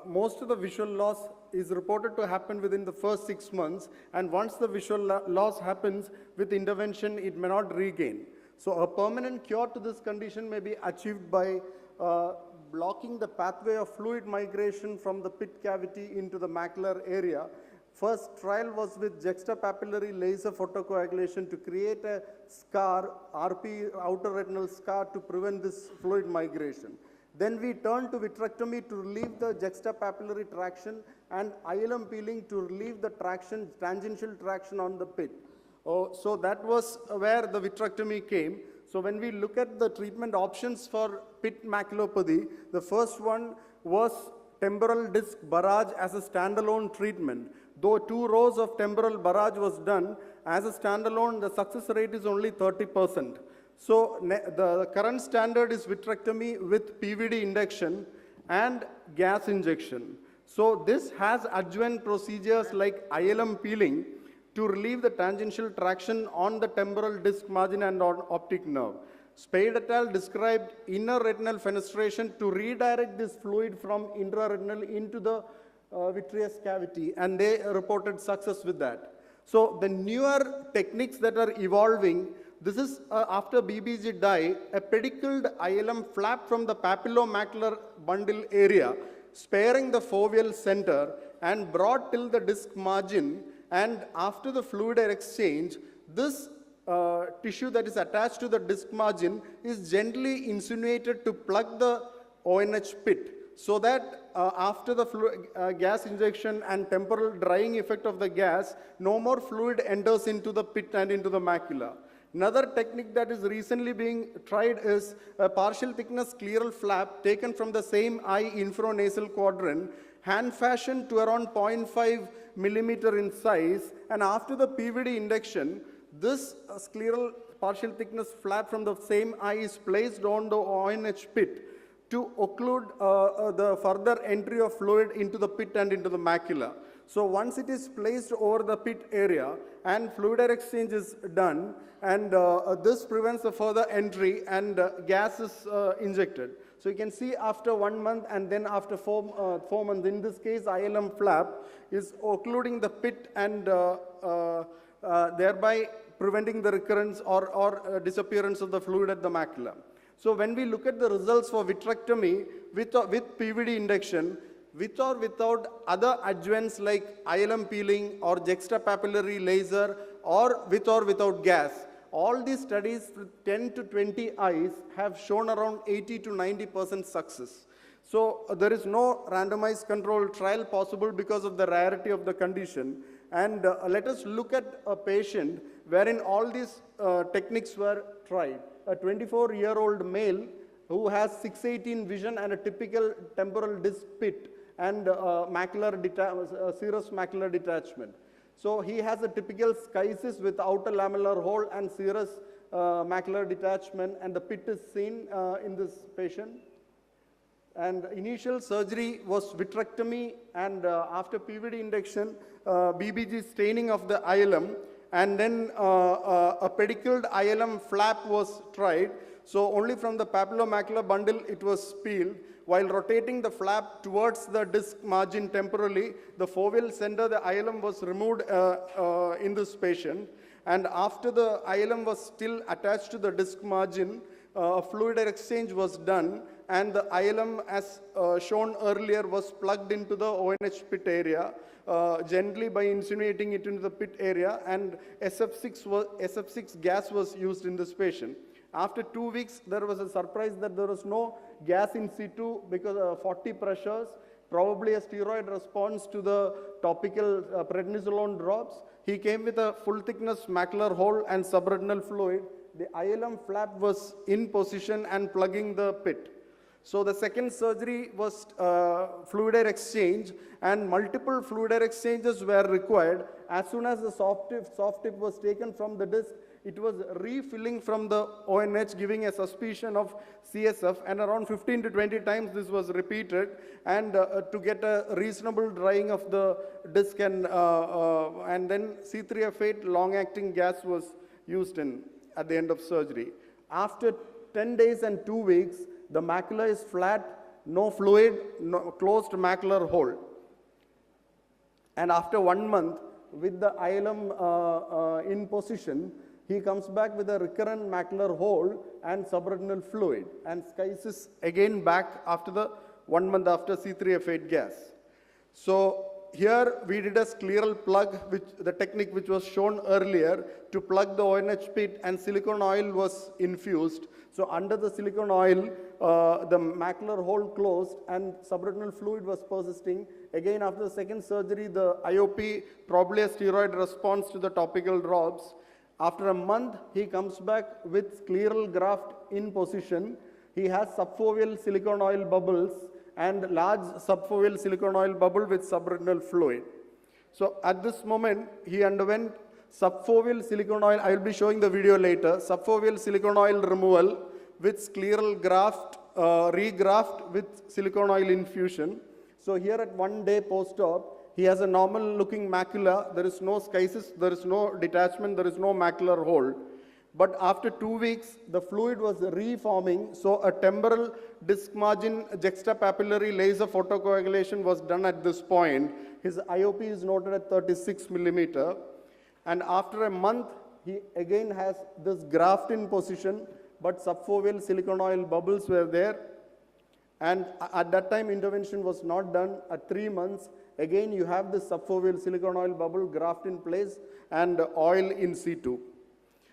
most of the visual loss is reported to happen within the first 6 months, and once the visual loss happens, with intervention it may not regain. So a permanent cure to this condition may be achieved by blocking the pathway of fluid migration from the pit cavity into the macular area. First trial was with juxtapapillary laser photocoagulation to create a scar, RP, outer retinal scar, to prevent this fluid migration. Then we turned to vitrectomy to relieve the juxtapapillary traction, and ILM peeling to relieve the traction, tangential traction on the pit. So that was where the vitrectomy came. So when we look at the treatment options for pit maculopathy, the first one was temporal disc barrage as a standalone treatment. Though 2 rows of temporal barrage was done, as a standalone, the success rate is only 30%. So the current standard is vitrectomy with PVD induction and gas injection. So this has adjuvant procedures like ILM peeling to relieve the tangential traction on the temporal disc margin and on optic nerve. Spade et al. Described inner retinal fenestration to redirect this fluid from intraretinal into the vitreous cavity, and they reported success with that. So the newer techniques that are evolving, this is after BBG dye, a pedicled ILM flap from the papillomacular bundle area, sparing the foveal center and brought till the disc margin, and after the fluid exchange, this tissue that is attached to the disc margin is gently insinuated to plug the ONH pit, so that after the gas injection and temporal drying effect of the gas, no more fluid enters into the pit and into the macula. Another technique that is recently being tried is a partial thickness scleral flap taken from the same eye infranasal quadrant, hand fashioned to around 0.5 millimeter in size, and after the PVD induction, this scleral partial thickness flap from the same eye is placed on the ONH pit to occlude the further entry of fluid into the pit and into the macula. So once it is placed over the pit area and fluid exchange is done, and this prevents the further entry, and gas is injected. So you can see after 1 month and then after 4 months, in this case ILM flap is occluding the pit and thereby preventing the recurrence or disappearance of the fluid at the macula. So when we look at the results for vitrectomy with PVD induction, with or without other adjuvants like ILM peeling or juxtapapillary laser, or without gas, all these studies with 10 to 20 eyes have shown around 80 to 90% success. So there is no randomized controlled trial possible because of the rarity of the condition. And let us look at a patient wherein all these techniques were tried. A 24-year-old male who has 618 vision and a typical temporal disc pit and serous macular detachment. So he has a typical schisis with outer lamellar hole and serous macular detachment, and the pit is seen in this patient. And initial surgery was vitrectomy, and after PVD induction, BBG staining of the ILM, and then a pedicled ILM flap was tried. So only from the papillomacular bundle it was peeled. While rotating the flap towards the disc margin temporally, the foveal center, the ILM was removed in this patient. And after the ILM was still attached to the disc margin, fluid exchange was done, and the ILM, as shown earlier, was plugged into the ONH pit area gently by insinuating it into the pit area, and SF6 gas was used in this patient. After 2 weeks, there was a surprise that there was no gas in situ because of 40 pressures, probably a steroid response to the topical prednisolone drops. He came with a full thickness macular hole and subretinal fluid. The ILM flap was in position and plugging the pit. So the second surgery was fluid air exchange, and multiple fluid air exchanges were required. As soon as the soft tip was taken from the disc, it was refilling from the ONH, giving a suspicion of CSF, and around 15 to 20 times this was repeated, and to get a reasonable drying of the disc, and then C3F8 long-acting gas was used at the end of surgery. After 10 days and 2 weeks, the macula is flat, no fluid, no closed macular hole. And after 1 month, with the ILM in position, he comes back with a recurrent macular hole and subretinal fluid, and schisis again back after the 1 month after C3F8 gas. So here we did a scleral plug, the technique which was shown earlier, to plug the ONH pit, and silicone oil was infused. So under the silicone oil, the macular hole closed and subretinal fluid was persisting. Again, after the second surgery, the IOP, probably a steroid response to the topical drops. After a month, he comes back with scleral graft in position. He has subfoveal silicone oil bubbles and large subfoveal silicone oil bubble with subretinal fluid. So at this moment, he underwent subfoveal silicone oil. I will be showing the video later. Subfoveal silicone oil removal with scleral graft, regraft with silicone oil infusion. So here at 1 day post-op, he has a normal looking macula. There is no schisis, there is no detachment, there is no macular hole. But after 2 weeks, the fluid was reforming, so a temporal disc margin juxtapapillary laser photocoagulation was done at this point. His IOP is noted at 36 millimeter. And after a month, he again has this graft in position, but subfoveal silicone oil bubbles were there. And at that time, intervention was not done. At 3 months, again, you have this subfoveal silicone oil bubble, graft in place, and oil in situ.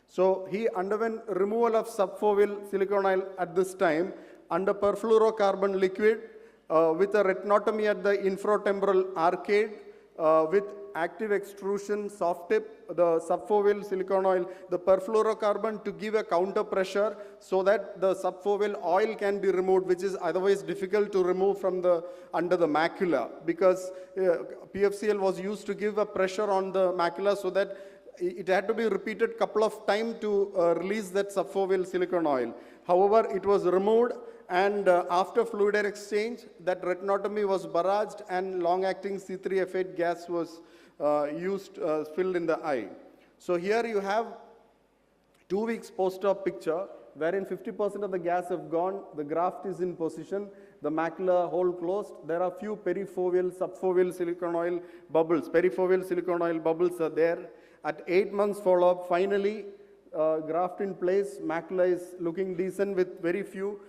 So he underwent removal of subfoveal silicone oil at this time under perfluorocarbon liquid with a retinotomy at the infratemporal arcade with active extrusion, soft tip, the subfoveal silicone oil, the perfluorocarbon to give a counter pressure so that the subfoveal oil can be removed, which is otherwise difficult to remove from the under the macula, because PFCL was used to give a pressure on the macula so that it had to be repeated couple of times to release that subfoveal silicone oil. However, it was removed, and after fluid air exchange, that retinotomy was barraged and long-acting C3F8 gas was filled in the eye. So here you have 2 weeks post-op picture, wherein 50% of the gas have gone, the graft is in position, the macula hole closed. There are few perifoveal, subfoveal silicone oil bubbles. Perifoveal silicone oil bubbles are there. At 8 months follow-up, finally, graft in place, macula is looking decent with very few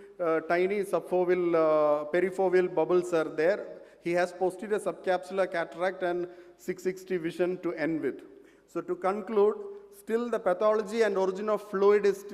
tiny subfoveal, perifoveal bubbles are there. He has posterior subcapsular cataract and 660 vision to end with. So to conclude, still the pathology and origin of fluid is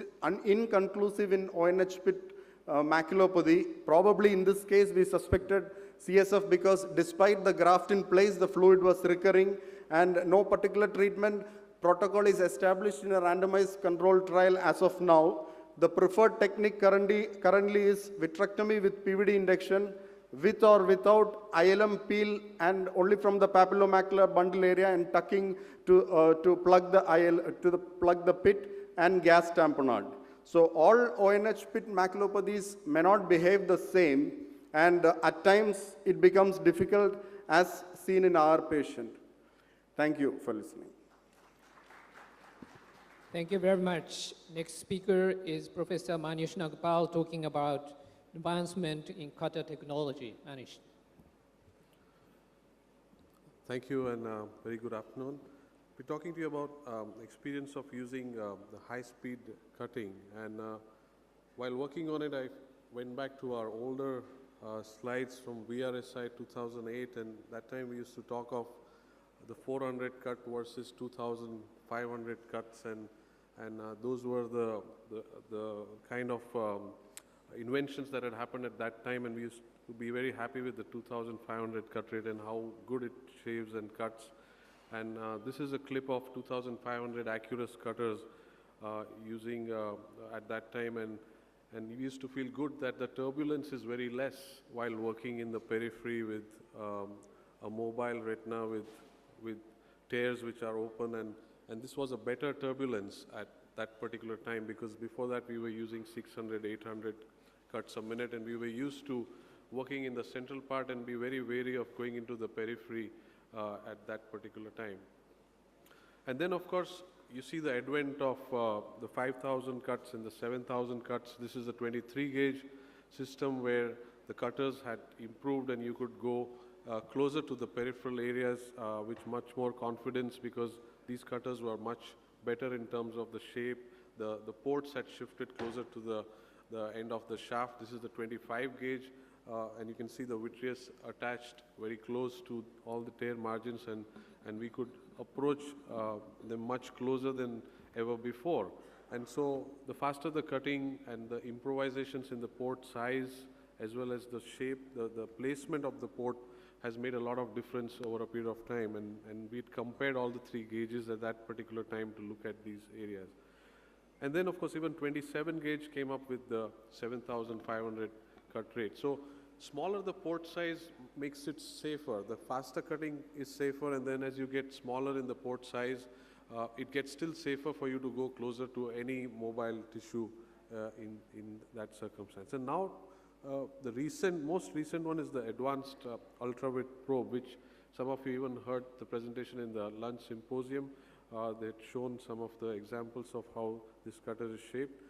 inconclusive in ONH pit maculopathy. Probably in this case we suspected CSF because despite the graft in place, the fluid was recurring and no particular treatment protocol is established in a randomized controlled trial as of now. The preferred technique currently is vitrectomy with PVD induction, with or without ILM peel and only from the papillomacular bundle area and tucking to plug the pit and gas tamponade. So all ONH pit maculopathies may not behave the same, and at times it becomes difficult as seen in our patient. Thank you for listening. Thank you very much. Next speaker is Professor Manish Nagpal talking about advancement in cutter technology. Manish. Thank you and very good afternoon. We're talking to you about experience of using the high-speed cutting, and while working on it, I went back to our older slides from VRSI 2008, and that time we used to talk of the 400 cut versus 2,500 cuts, and those were the kind of inventions that had happened at that time, and we used to be very happy with the 2,500 cut rate and how good it shaves and cuts. And this is a clip of 2,500 Accurus cutters using at that time, and we used to feel good that the turbulence is very less while working in the periphery with a mobile retina with tears which are open, and this was a better turbulence at that particular time, because before that we were using 600, 800 cuts a minute, and we were used to working in the central part and be very wary of going into the periphery at that particular time. And then of course you see the advent of the 5,000 cuts and the 7,000 cuts. This is a 23 gauge system where the cutters had improved and you could go closer to the peripheral areas with much more confidence, because these cutters were much better in terms of the shape. The ports had shifted closer to the end of the shaft. This is the 25 gauge and you can see the vitreous attached very close to all the tear margins, and we could approach them much closer than ever before. And so the faster the cutting and the improvisations in the port size as well as the shape, the placement of the port has made a lot of difference over a period of time, and we compared all the 3 gauges at that particular time to look at these areas. And then of course even 27 gauge came up with the 7,500 cut rate. So smaller the port size makes it safer. The faster cutting is safer, and then as you get smaller in the port size, it gets still safer for you to go closer to any mobile tissue in that circumstance. And now the most recent one is the advanced ultraviolet probe, which some of you even heard the presentation in the lunch symposium. They had shown some of the examples of how this cutter is shaped.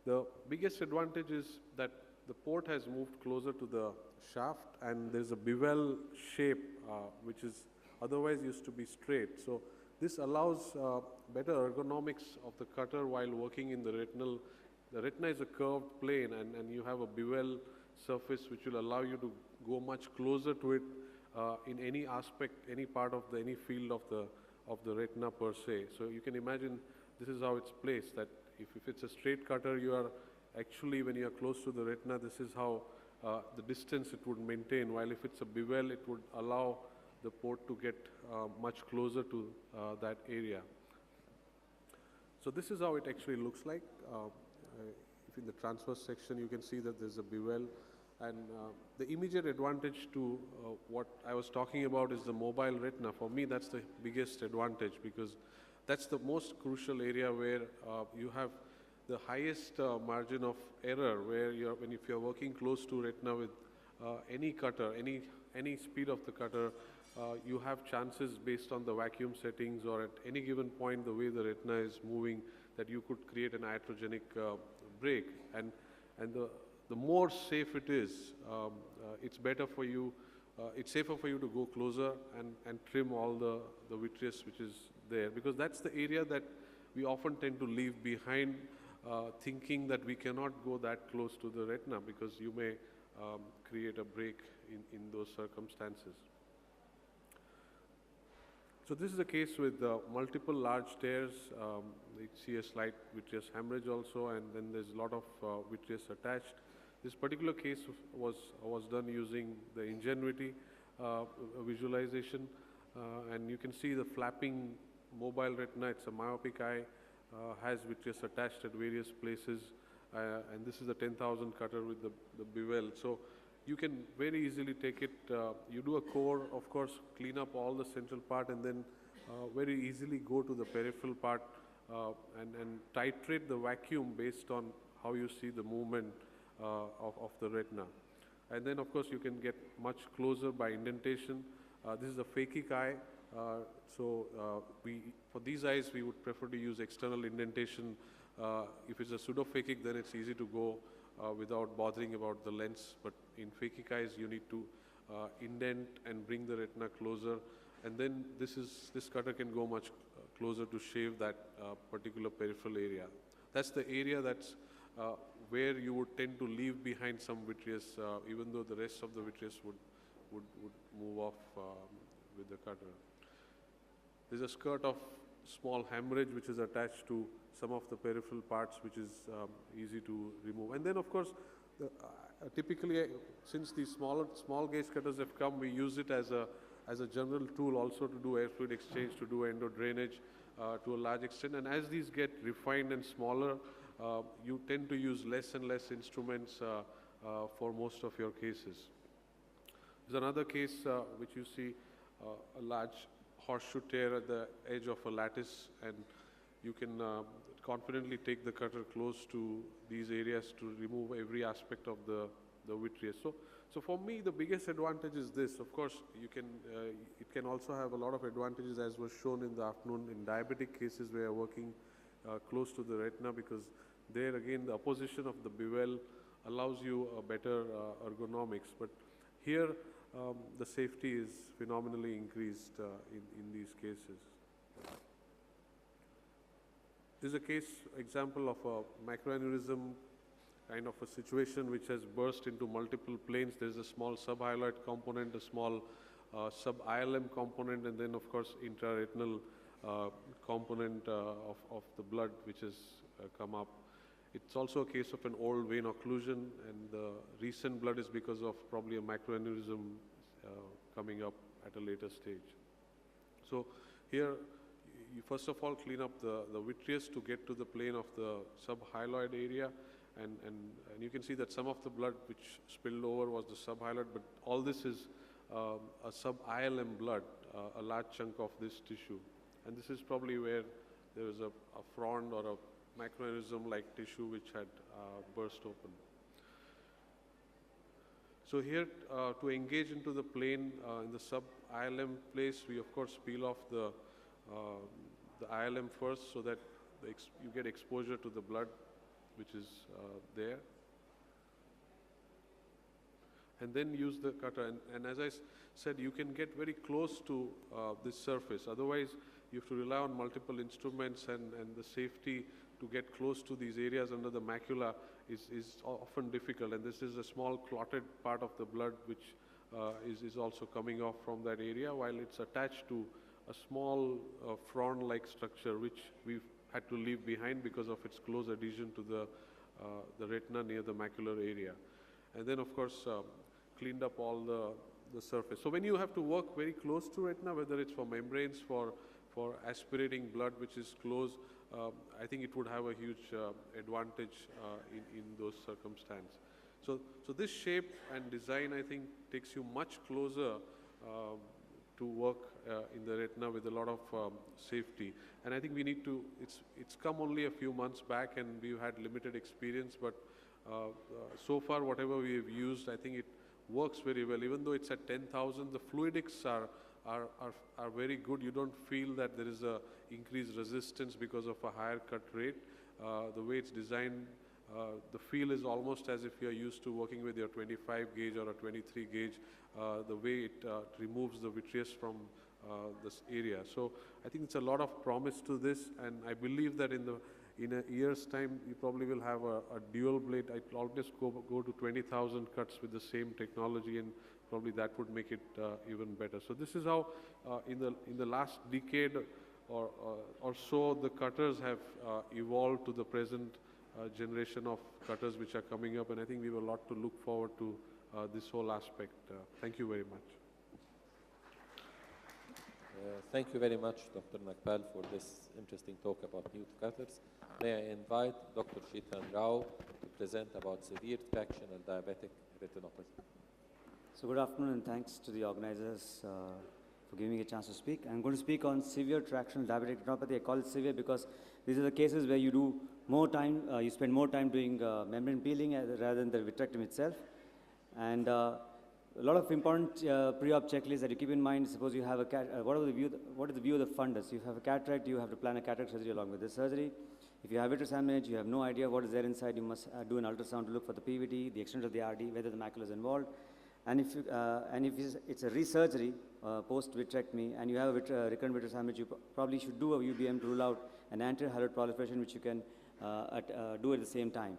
The biggest advantage is that the port has moved closer to the shaft, and there's a bevel shape which is otherwise used to be straight. So this allows better ergonomics of the cutter while working in the retinal. The retina is a curved plane, and you have a bevel surface which will allow you to go much closer to it in any aspect, any part of any field of the retina per se. So you can imagine this is how it's placed, that if it's a straight cutter, you are actually, when you are close to the retina, this is how the distance it would maintain, while if it's a bevel, it would allow the port to get much closer to that area. So this is how it actually looks like. If in the transverse section you can see that there's a bevel, and the immediate advantage to what I was talking about is the mobile retina. For me, that's the biggest advantage, because that's the most crucial area where you have the highest margin of error, where if you're working close to retina with any cutter, any speed of the cutter, you have chances based on the vacuum settings or at any given point the way the retina is moving that you could create an iatrogenic break. And the more safe it is, it's better for you, it's safer for you to go closer and trim all the vitreous which is there, because that's the area that we often tend to leave behind, thinking that we cannot go that close to the retina because you may create a break in those circumstances. So this is a case with multiple large tears. You see a slight vitreous hemorrhage also, and then there's a lot of vitreous attached. This particular case was done using the Ingenuity visualization, and you can see the flapping mobile retina. It's a myopic eye, has vitreous attached at various places, and this is a 10,000 cutter with the bevel. So you can very easily take it, you do a core, of course, clean up all the central part, and then very easily go to the peripheral part and titrate the vacuum based on how you see the movement of the retina. And then, of course, you can get much closer by indentation. This is a phakic eye, so for these eyes, we would prefer to use external indentation. If it's a pseudophakic, then it's easy to go without bothering about the lens, but in phakic eyes, you need to indent and bring the retina closer, and then this cutter can go much closer to shave that particular peripheral area. That's the area that's where you would tend to leave behind some vitreous, even though the rest of the vitreous would move off with the cutter. There's a skirt of small hemorrhage which is attached to some of the peripheral parts, which is easy to remove. And then, of course, typically, since these small gauge cutters have come, we use it as a general tool also to do air fluid exchange, to do endo drainage to a large extent. And as these get refined and smaller, you tend to use less and less instruments for most of your cases. There's another case which you see a large horseshoe tear at the edge of a lattice, and you can confidently take the cutter close to these areas to remove every aspect of the vitreous. So for me, the biggest advantage is this. Of course, you can it can also have a lot of advantages, as was shown in the afternoon in diabetic cases where you're working close to the retina, because there again the opposition of the bevel allows you a better ergonomics. But here the safety is phenomenally increased in these cases. This is a case example of a macroaneurysm kind of a situation which has burst into multiple planes. There's a small subhyaloid component, a small sub-ILM component, and then of course intraretinal component of the blood which has come up. It's also a case of an old vein occlusion, and the recent blood is because of probably a macroaneurysm coming up at a later stage. So here, you first of all clean up the vitreous to get to the plane of the subhyaloid area, and you can see that some of the blood which spilled over was the subhyaloid, but all this is a sub-ILM blood, a large chunk of this tissue. And this is probably where there was a frond or a macroaneurysm-like tissue which had burst open. So here, to engage into the plane in the sub-ILM place, we of course peel off the ILM first so that you get exposure to the blood which is there. And then use the cutter. And as I said, you can get very close to this surface. Otherwise, you have to rely on multiple instruments, and the safety to get close to these areas under the macula is often difficult. And this is a small clotted part of the blood which is also coming off from that area, while it's attached to a small frond-like structure which we've had to leave behind because of its close adhesion to the retina near the macular area. And then, of course, cleaned up all the surface. So when you have to work very close to retina, whether it's for membranes, for aspirating blood which is close, I think it would have a huge advantage in those circumstances. So this shape and design, I think, takes you much closer to work in the retina with a lot of safety. And I think we need to, it's come only a few months back and we've had limited experience, but so far whatever we have used, I think it works very well. Even though it's at 10,000, the fluidics are very good. You don't feel that there is a increased resistance because of a higher cut rate. The way it's designed, the feel is almost as if you're used to working with your 25 gauge or a 23 gauge, the way it removes the vitreous from this area. So I think it's a lot of promise to this, and I believe that in a year's time, you probably will have a dual blade. I'll always go to 20,000 cuts with the same technology, and probably that would make it even better. So this is how in the last decade or so, the cutters have evolved to the present generation of cutters which are coming up, and I think we have a lot to look forward to this whole aspect. Thank you very much. Thank you very much, Dr. Nagpal, for this interesting talk about new cutters. May I invite Dr. Sheetan Rao to present about severe tractional diabetic retinopathy. So good afternoon, and thanks to the organizers for giving me a chance to speak. I'm going to speak on severe tractional diabetic retinopathy. I call it severe because these are the cases where you do more time, you spend more time doing membrane peeling rather than the vitrectomy itself. And a lot of important pre-op checklists that you keep in mind. Suppose you have a what is the view of the fundus? You have a cataract, you have to plan a cataract surgery along with the surgery. If you have vitreous hemorrhage, you have no idea what is there inside. You must do an ultrasound to look for the PVT, the extent of the RD, whether the macula is involved. And if it's a resurgery post vitrectomy, and you have a recurrent vitreous hemorrhage, you probably should do a UBM to rule out an anterior haloid proliferation, which you can do at the same time.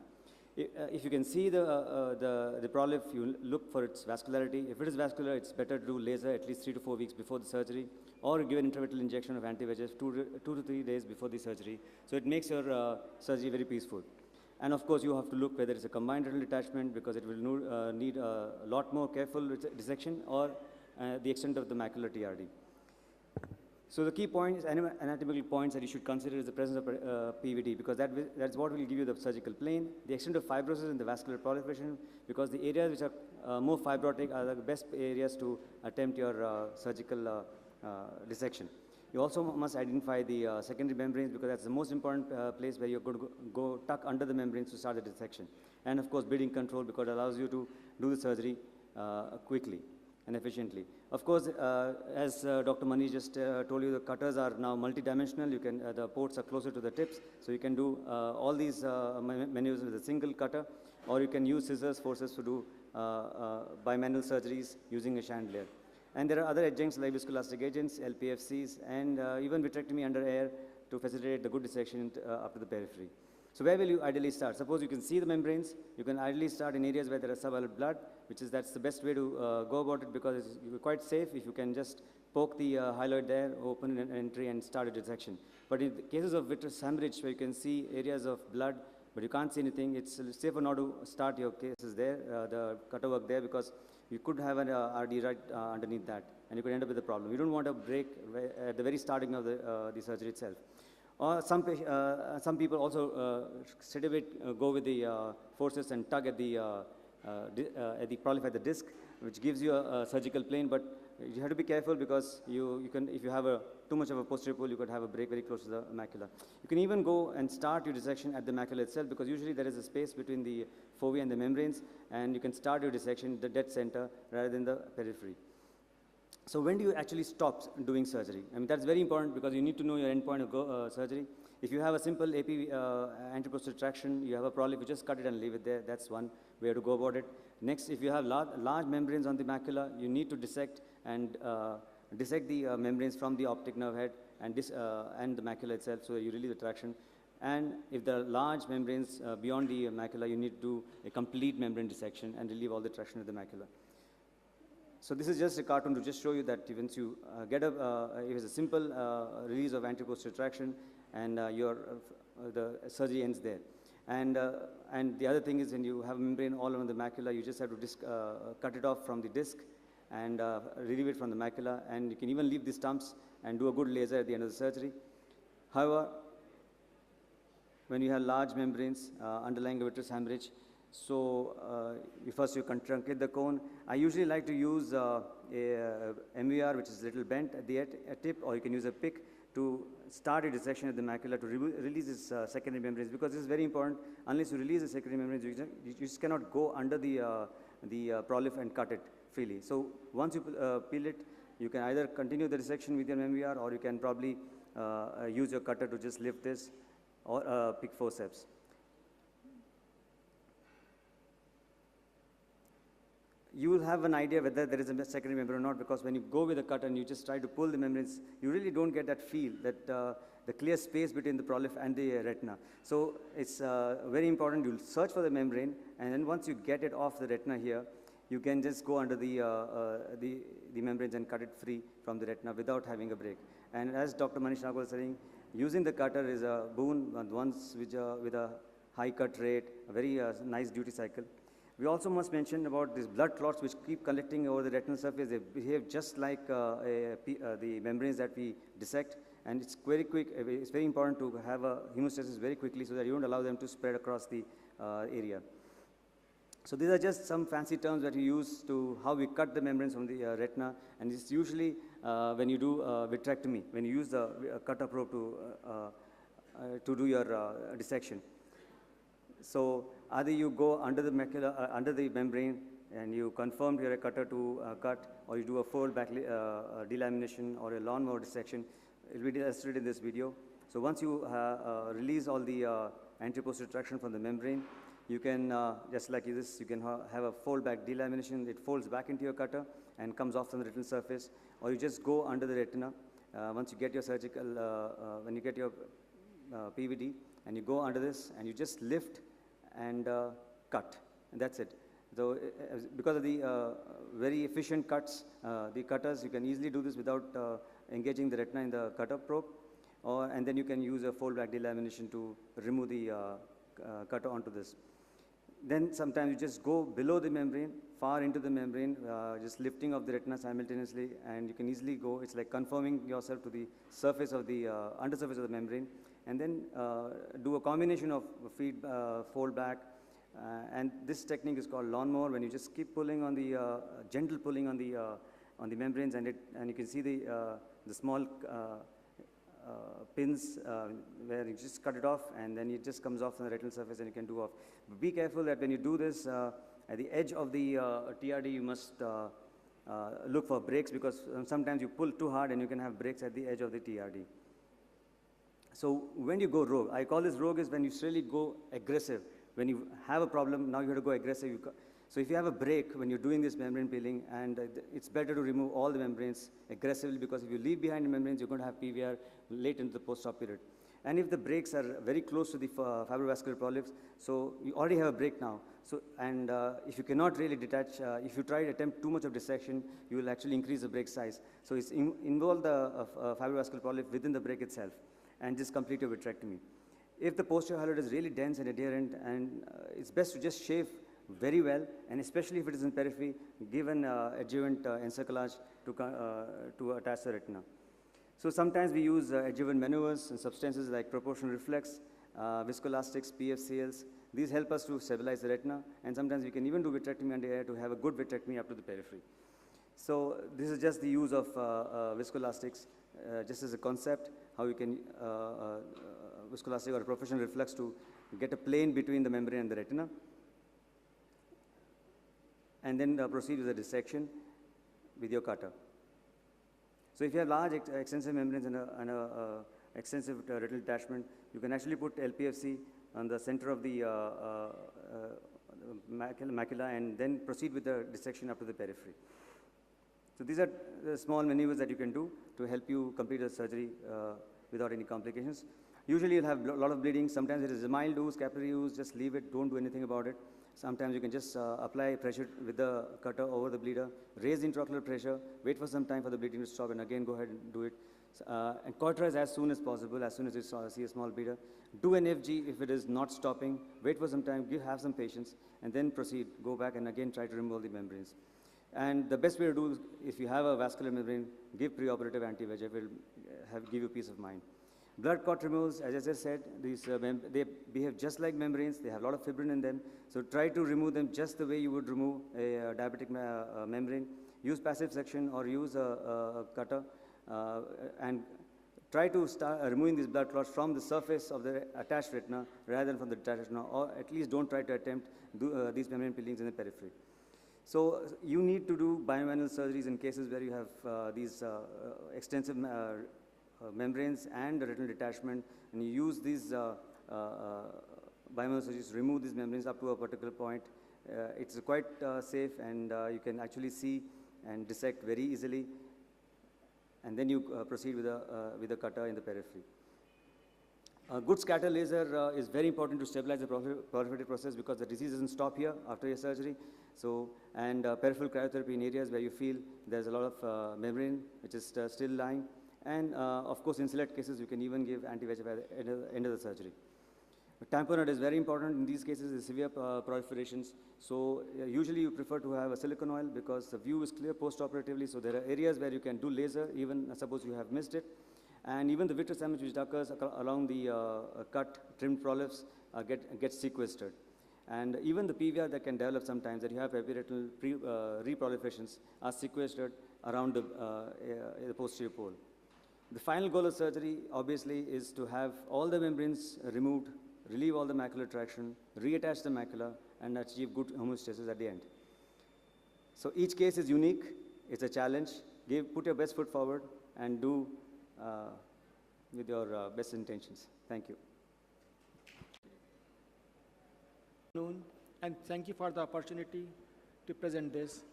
If you can see the prolif, you look for its vascularity. If it is vascular, it's better to do laser at least 3 to 4 weeks before the surgery, or give an intravitreal injection of anti-VEGF 2 to 3 days before the surgery. So it makes your surgery very peaceful. And of course, you have to look whether it's a combined retinal detachment, because it will need a lot more careful dissection, or the extent of the macular TRD. So the key points, anatomical points that you should consider is the presence of PVD, because that's what will give you the surgical plane, the extent of fibrosis and the vascular proliferation, because the areas which are more fibrotic are the best areas to attempt your surgical dissection. You also must identify the secondary membranes, because that's the most important place where you're going to go tuck under the membranes to start the dissection. And of course, bleeding control, because it allows you to do the surgery quickly and efficiently. Of course, as Dr. Manish just told you, the cutters are now multidimensional. You can, the ports are closer to the tips, so you can do all these maneuvers with a single cutter, or you can use scissors, forceps to do bimanual surgeries using a chandelier. And there are other adjuncts like viscoelastic agents, LPFCs, and even vitrectomy under air to facilitate the good dissection up to the periphery. So where will you ideally start? Suppose you can see the membranes. You can ideally start in areas where there is subvalvular blood, that's the best way to go about it, because it's quite safe if you can just poke the hyaloid there, open an entry, and start a dissection. But in the cases of vitreous hemorrhage, where you can see areas of blood, but you can't see anything, it's safer not to start your cases there, the cutter work there, because you could have an RD right underneath that, and you could end up with a problem. You don't want to break at the very starting of the surgery itself. Or some people also straight away go with the forceps and tug at the prolif at the disc, which gives you a surgical plane. But you have to be careful, because you can, if you have too much of a posterior pull, you could have a break very close to the macula. You can even go and start your dissection at the macula itself, because usually there is a space between the fovea and the membranes, and you can start your dissection at the dead center rather than the periphery. So when do you actually stop doing surgery? I mean, that's very important, because you need to know your endpoint of surgery. If you have a simple AP anteroposterior traction, you have a prolif, you just cut it and leave it there. That's one way to go about it. Next, if you have large membranes on the macula, you need to dissect and dissect the membranes from the optic nerve head and the macula itself, so you relieve the traction. And if there are large membranes beyond the macula, you need to do a complete membrane dissection and relieve all the traction of the macula. So this is just a cartoon to just show you that once you get it is a simple release of anteroposterior traction, and the surgery ends there. And the other thing is, when you have a membrane all around the macula, you just have to cut it off from the disc and relieve it from the macula, and you can even leave the stumps and do a good laser at the end of the surgery. However, when you have large membranes underlying a vitreous hemorrhage, so first you can truncate the cone. I usually like to use a MVR, which is a little bent at the tip, or you can use a pick to start a dissection at the macula to release this secondary membranes, because this is very important. Unless you release the secondary membranes, you just cannot go under the prolif and cut it freely. So once you peel it, you can either continue the dissection with your MVR, or you can probably use your cutter to just lift this, or pick forceps. You will have an idea whether there is a secondary membrane or not, because when you go with a cutter and you just try to pull the membranes, you really don't get that feel, that the clear space between the prolif and the retina. So it's very important you'll search for the membrane, and then once you get it off the retina here, you can just go under the membranes and cut it free from the retina without having a break. And as Dr. Manish Nagpal was saying, using the cutter is a boon, once with a high cut rate, a very nice duty cycle. We also must mention about these blood clots which keep collecting over the retinal surface. They behave just like the membranes that we dissect, and it's very quick. It's very important to have a hemostasis very quickly so that you don't allow them to spread across the area. So these are just some fancy terms that we use to how we cut the membranes from the retina, and it's usually when you do vitrectomy, when you use the cutter probe to do your dissection. So either you go under the macula, under the membrane, and you confirm you're a cutter to cut, or you do a fold back delamination or a lawnmower dissection. It will be illustrated in this video. So once you release all the anterior-posterior traction from the membrane, you can, just like this, you can have a fold back delamination. It folds back into your cutter and comes off from the retinal surface, or you just go under the retina. Once you get your surgical, when you get your PVD, and you go under this, and you just lift and cut, and that's it. So because of the very efficient cuts, the cutters, you can easily do this without engaging the retina in the cutter probe, and then you can use a fold back delamination to remove the cutter onto this. Then sometimes you just go below the membrane, far into the membrane, just lifting of the retina simultaneously, and you can easily go, it's like conforming yourself to the surface of the, undersurface of the membrane, and then do a combination of fold back, and this technique is called lawnmower, when you just keep pulling on the, gentle pulling on the membranes, and you can see the small pins where you just cut it off, and then it just comes off on the retinal surface, and you can do off. But be careful that when you do this, at the edge of the TRD, you must look for breaks, because sometimes you pull too hard and you can have breaks at the edge of the TRD. So when you go rogue, I call this rogue is when you really go aggressive. When you have a problem, now you have to go aggressive. So if you have a break when you're doing this membrane peeling, and it's better to remove all the membranes aggressively, because if you leave behind the membranes, you're going to have PVR late into the post-op period. And if the breaks are very close to the fibrovascular polyps, so you already have a break now. So, and if you cannot really detach, if you try to attempt too much of dissection, you will actually increase the break size. So it's involve the fibrovascular polyp within the break itself, and just complete your vitrectomy. If the posterior hyaloid is really dense and adherent, and it's best to just shave very well, and especially if it is in periphery, give an adjuvant encerclage to attach the retina. So sometimes we use adjuvant maneuvers and substances like proportional reflex, viscoelastics, PFCLs. These help us to stabilize the retina, and sometimes we can even do vitrectomy under air to have a good vitrectomy up to the periphery. So this is just the use of viscoelastics, just as a concept, how you can viscoelastic or a proportional reflex to get a plane between the membrane and the retina, and then proceed with the dissection with your cutter. So if you have large extensive membranes and a extensive retinal detachment, you can actually put LPFC on the center of the macula, and then proceed with the dissection up to the periphery. So these are the small maneuvers that you can do to help you complete the surgery without any complications. Usually you'll have a lot of bleeding. Sometimes it is a mild ooze, capillary ooze, just leave it, don't do anything about it. Sometimes you can just apply pressure with the cutter over the bleeder, raise the intraocular pressure, wait for some time for the bleeding to stop, and again go ahead and do it. And cauterize as soon as possible, as soon as you see a small bleeder. Do an FG if it is not stopping, wait for some time, have some patience, and then proceed, go back and again try to remove the membranes. And the best way to do is, if you have a vascular membrane, give preoperative anti-VEGF, will give you peace of mind. Blood clot removals, as I just said, they behave just like membranes. They have a lot of fibrin in them. So try to remove them just the way you would remove a diabetic membrane. Use passive section or use a cutter and try to start removing these blood clots from the surface of the attached retina rather than from the detached retina, or at least don't try to attempt these membrane peelings in the periphery. So you need to do biomanual surgeries in cases where you have these extensive membranes and retinal detachment, and you use these biomanual surgeries to remove these membranes up to a particular point. It's quite safe, and you can actually see and dissect very easily, and then you proceed with a cutter in the periphery. A good scatter laser is very important to stabilize the proliferative process, because the disease doesn't stop here after your surgery. So, and peripheral cryotherapy in areas where you feel there's a lot of membrane which is still lying. And of course, in select cases, you can even give anti-VEGF at the end of the surgery. Tamponade is very important in these cases, in severe proliferations. So usually you prefer to have a silicone oil because the view is clear post-operatively. So there are areas where you can do laser, even suppose you have missed it. And even the vitreous damage which occurs along the cut, trimmed polyps gets sequestered. And even the PVR that can develop sometimes, that you have epiretinal reproliferations, are sequestered around the posterior pole. The final goal of surgery, obviously, is to have all the membranes removed, relieve all the macular traction, reattach the macula, and achieve good homeostasis at the end. So each case is unique. It's a challenge. Put your best foot forward and do with your best intentions. Thank you. And thank you for the opportunity to present this.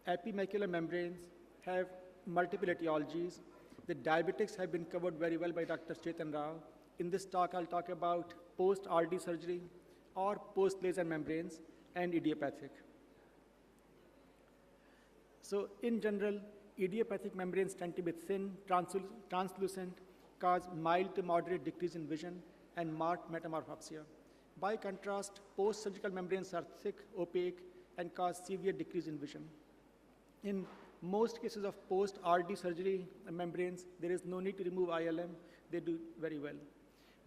Epimacular membranes have multiple etiologies. The diabetics have been covered very well by Dr. Chetan Rao. In this talk, I'll talk about post-RD surgery or post-laser membranes and idiopathic. So in general, idiopathic membranes tend to be thin, translucent, cause mild to moderate decrease in vision, and marked metamorphopsia. By contrast, post-surgical membranes are thick, opaque, and cause severe decrease in vision. In most cases of post-RD surgery membranes, there is no need to remove ILM. They do very well.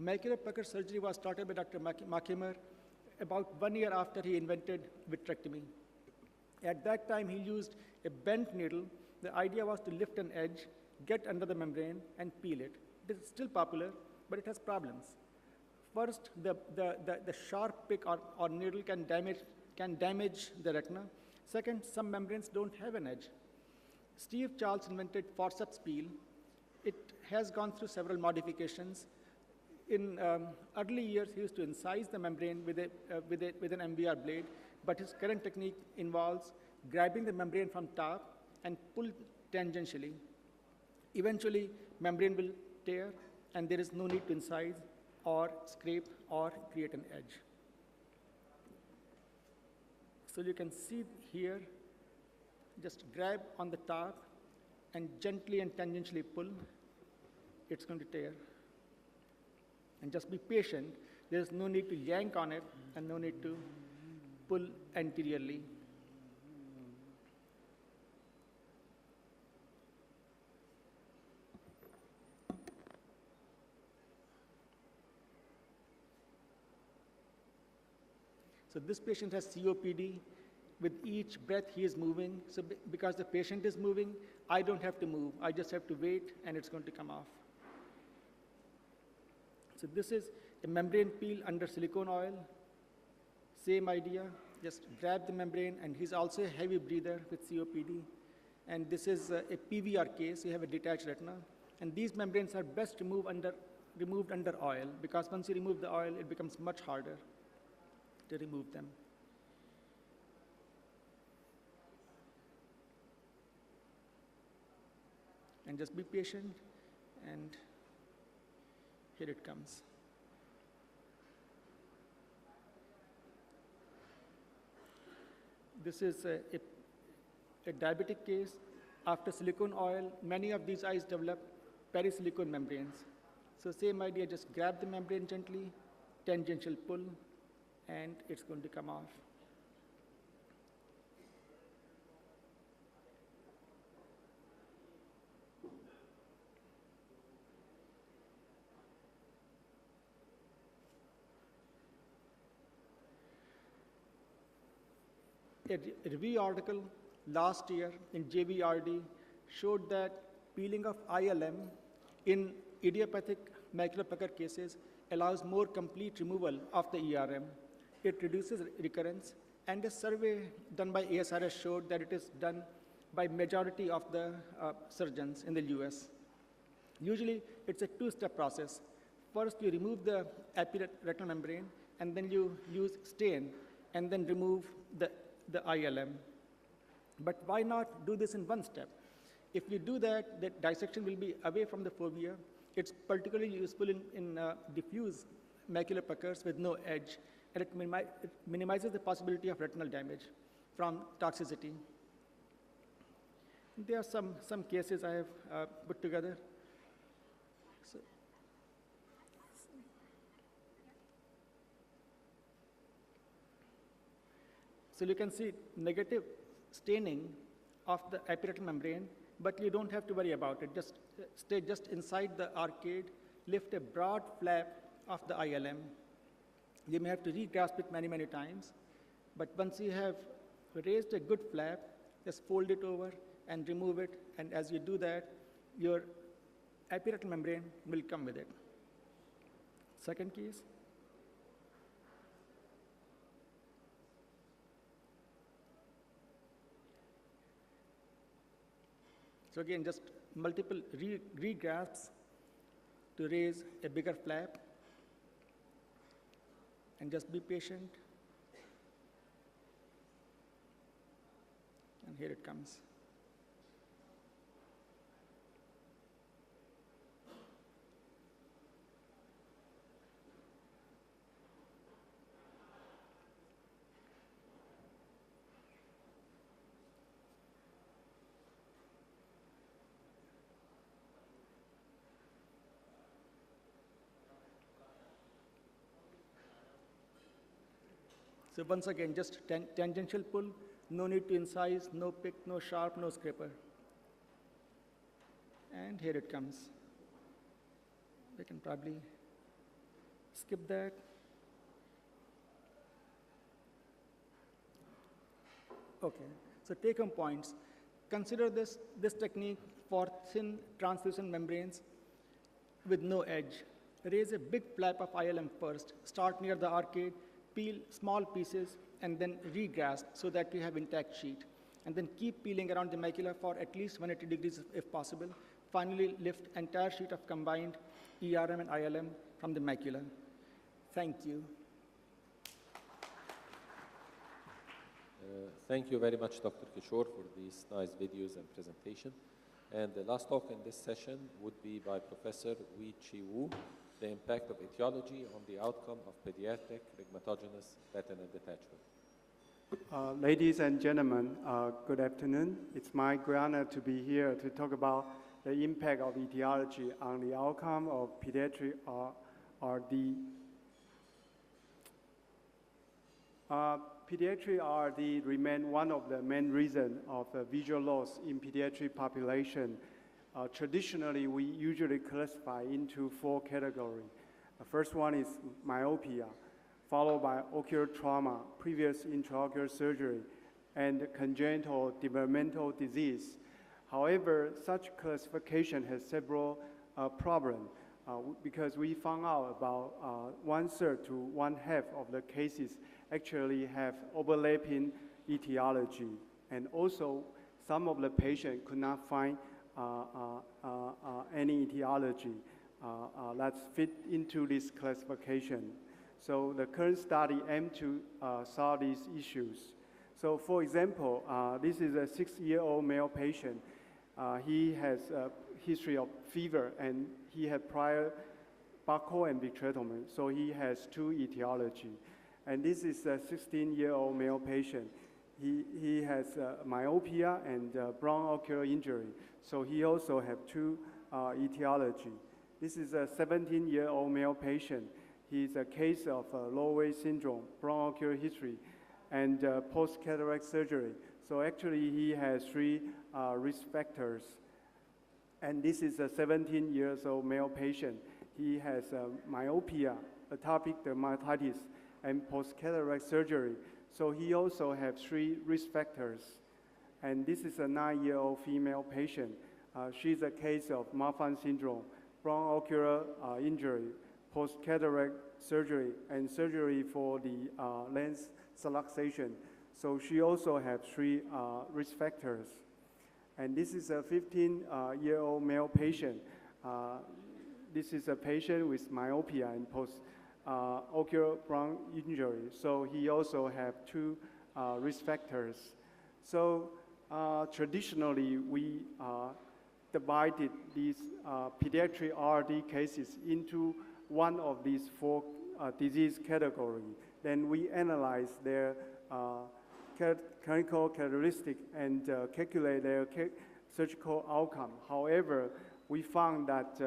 Macular pucker surgery was started by Dr. Maculopathy about 1 year after he invented vitrectomy. At that time, he used a bent needle. The idea was to lift an edge, get under the membrane, and peel it. It is still popular, but it has problems. First, the sharp pick or needle can damage the retina. Second, some membranes don't have an edge. Steve Charles invented forceps peel. It has gone through several modifications. In early years, he used to incise the membrane with an MBR blade, but his current technique involves grabbing the membrane from top and pull tangentially. Eventually, membrane will tear, and there is no need to incise or scrape or create an edge. So you can see here, just grab on the top and gently and tangentially pull. It's going to tear. And just be patient. There's no need to yank on it and no need to pull anteriorly. So this patient has COPD. With each breath, he is moving. So because the patient is moving, I don't have to move. I just have to wait, and it's going to come off. So this is a membrane peel under silicone oil. Same idea. Just grab the membrane, and he's also a heavy breather with COPD. And this is a PVR case. You have a detached retina. And these membranes are best removed under oil, because once you remove the oil, it becomes much harder to remove them. And just be patient, and here it comes. This is a diabetic case. After silicone oil, many of these eyes develop perisilicone membranes. So same idea, just grab the membrane gently, tangential pull, and it's going to come off. a review article last year in JVRD showed that peeling of ILM in idiopathic macular pucker cases allows more complete removal of the ERM. It reduces recurrence, and a survey done by ASRS showed that it is done by majority of the surgeons in the US. Usually, it's a two-step process. First, you remove the retinal membrane, and then you use stain, and then remove the ILM. But why not do this in one step? If you do that, the dissection will be away from the fovea. It's particularly useful in diffuse macular puckers with no edge, and it minimizes the possibility of retinal damage from toxicity. There are some cases I have put together. So you can see negative staining of the epiretinal membrane, but you don't have to worry about it. Just stay just inside the arcade, lift a broad flap of the ILM. You may have to re-grasp it many, many times, but once you have raised a good flap, just fold it over and remove it, and as you do that, your epiretinal membrane will come with it. Second case. So again, just multiple re-grasps to raise a bigger flap, and just be patient. And here it comes. So once again, just tangential pull, no need to incise, no pick, no sharp, no scraper. And here it comes. We can probably skip that. Okay, so take-home points. Consider this technique for thin translucent membranes with no edge. Raise a big flap of ILM first, start near the arcade, peel small pieces, and then re-grasp so that you have intact sheet. And then keep peeling around the macula for at least 180 degrees if possible. Finally, lift entire sheet of combined ERM and ILM from the macula. Thank you. Thank you very much, Dr. Kishore, for these nice videos and presentation. And the last talk in this session would be by Professor Wei-Chi Wu, the impact of etiology on the outcome of pediatric rhegmatogenous retinal detachment. Ladies and gentlemen, good afternoon. It's my great honor to be here to talk about the impact of etiology on the outcome of pediatric RD. Pediatric RD remain one of the main reasons of visual loss in pediatric population. Traditionally, we usually classify into 4 categories. The first one is myopia, followed by ocular trauma, previous intraocular surgery, and congenital developmental disease. However, such classification has several problems because we found out about 1/3 to 1/2 of the cases actually have overlapping etiology. And also, some of the patients could not find any etiology that's fit into this classification. So the current study aims to solve these issues. So for example, this is a 6-year-old male patient. He has a history of fever, and he had prior buccal and vitrectomy, so he has 2 etiology. And this is a 16-year-old male patient. He has myopia and brown ocular injury, so he also has 2 etiology. This is a 17-year-old male patient. He's a case of low-wave syndrome, brown ocular history, and post-cataract surgery. So actually, he has 3 risk factors. And this is a 17-year-old male patient. He has myopia, atopic dermatitis, and post-cataract surgery. So he also has 3 risk factors. And this is a 9-year-old female patient. She's a case of Marfan syndrome, bronchocular injury, post-cataract surgery, and surgery for the lens subluxation. So she also has 3 risk factors. And this is a 15-year-old male patient. This is a patient with myopia and post-ocular bronch injury. So he also has 2 risk factors. So traditionally, we divided these pediatric RD cases into one of these 4 disease categories. Then we analyze their clinical characteristic and calculate their surgical outcome. However, we found that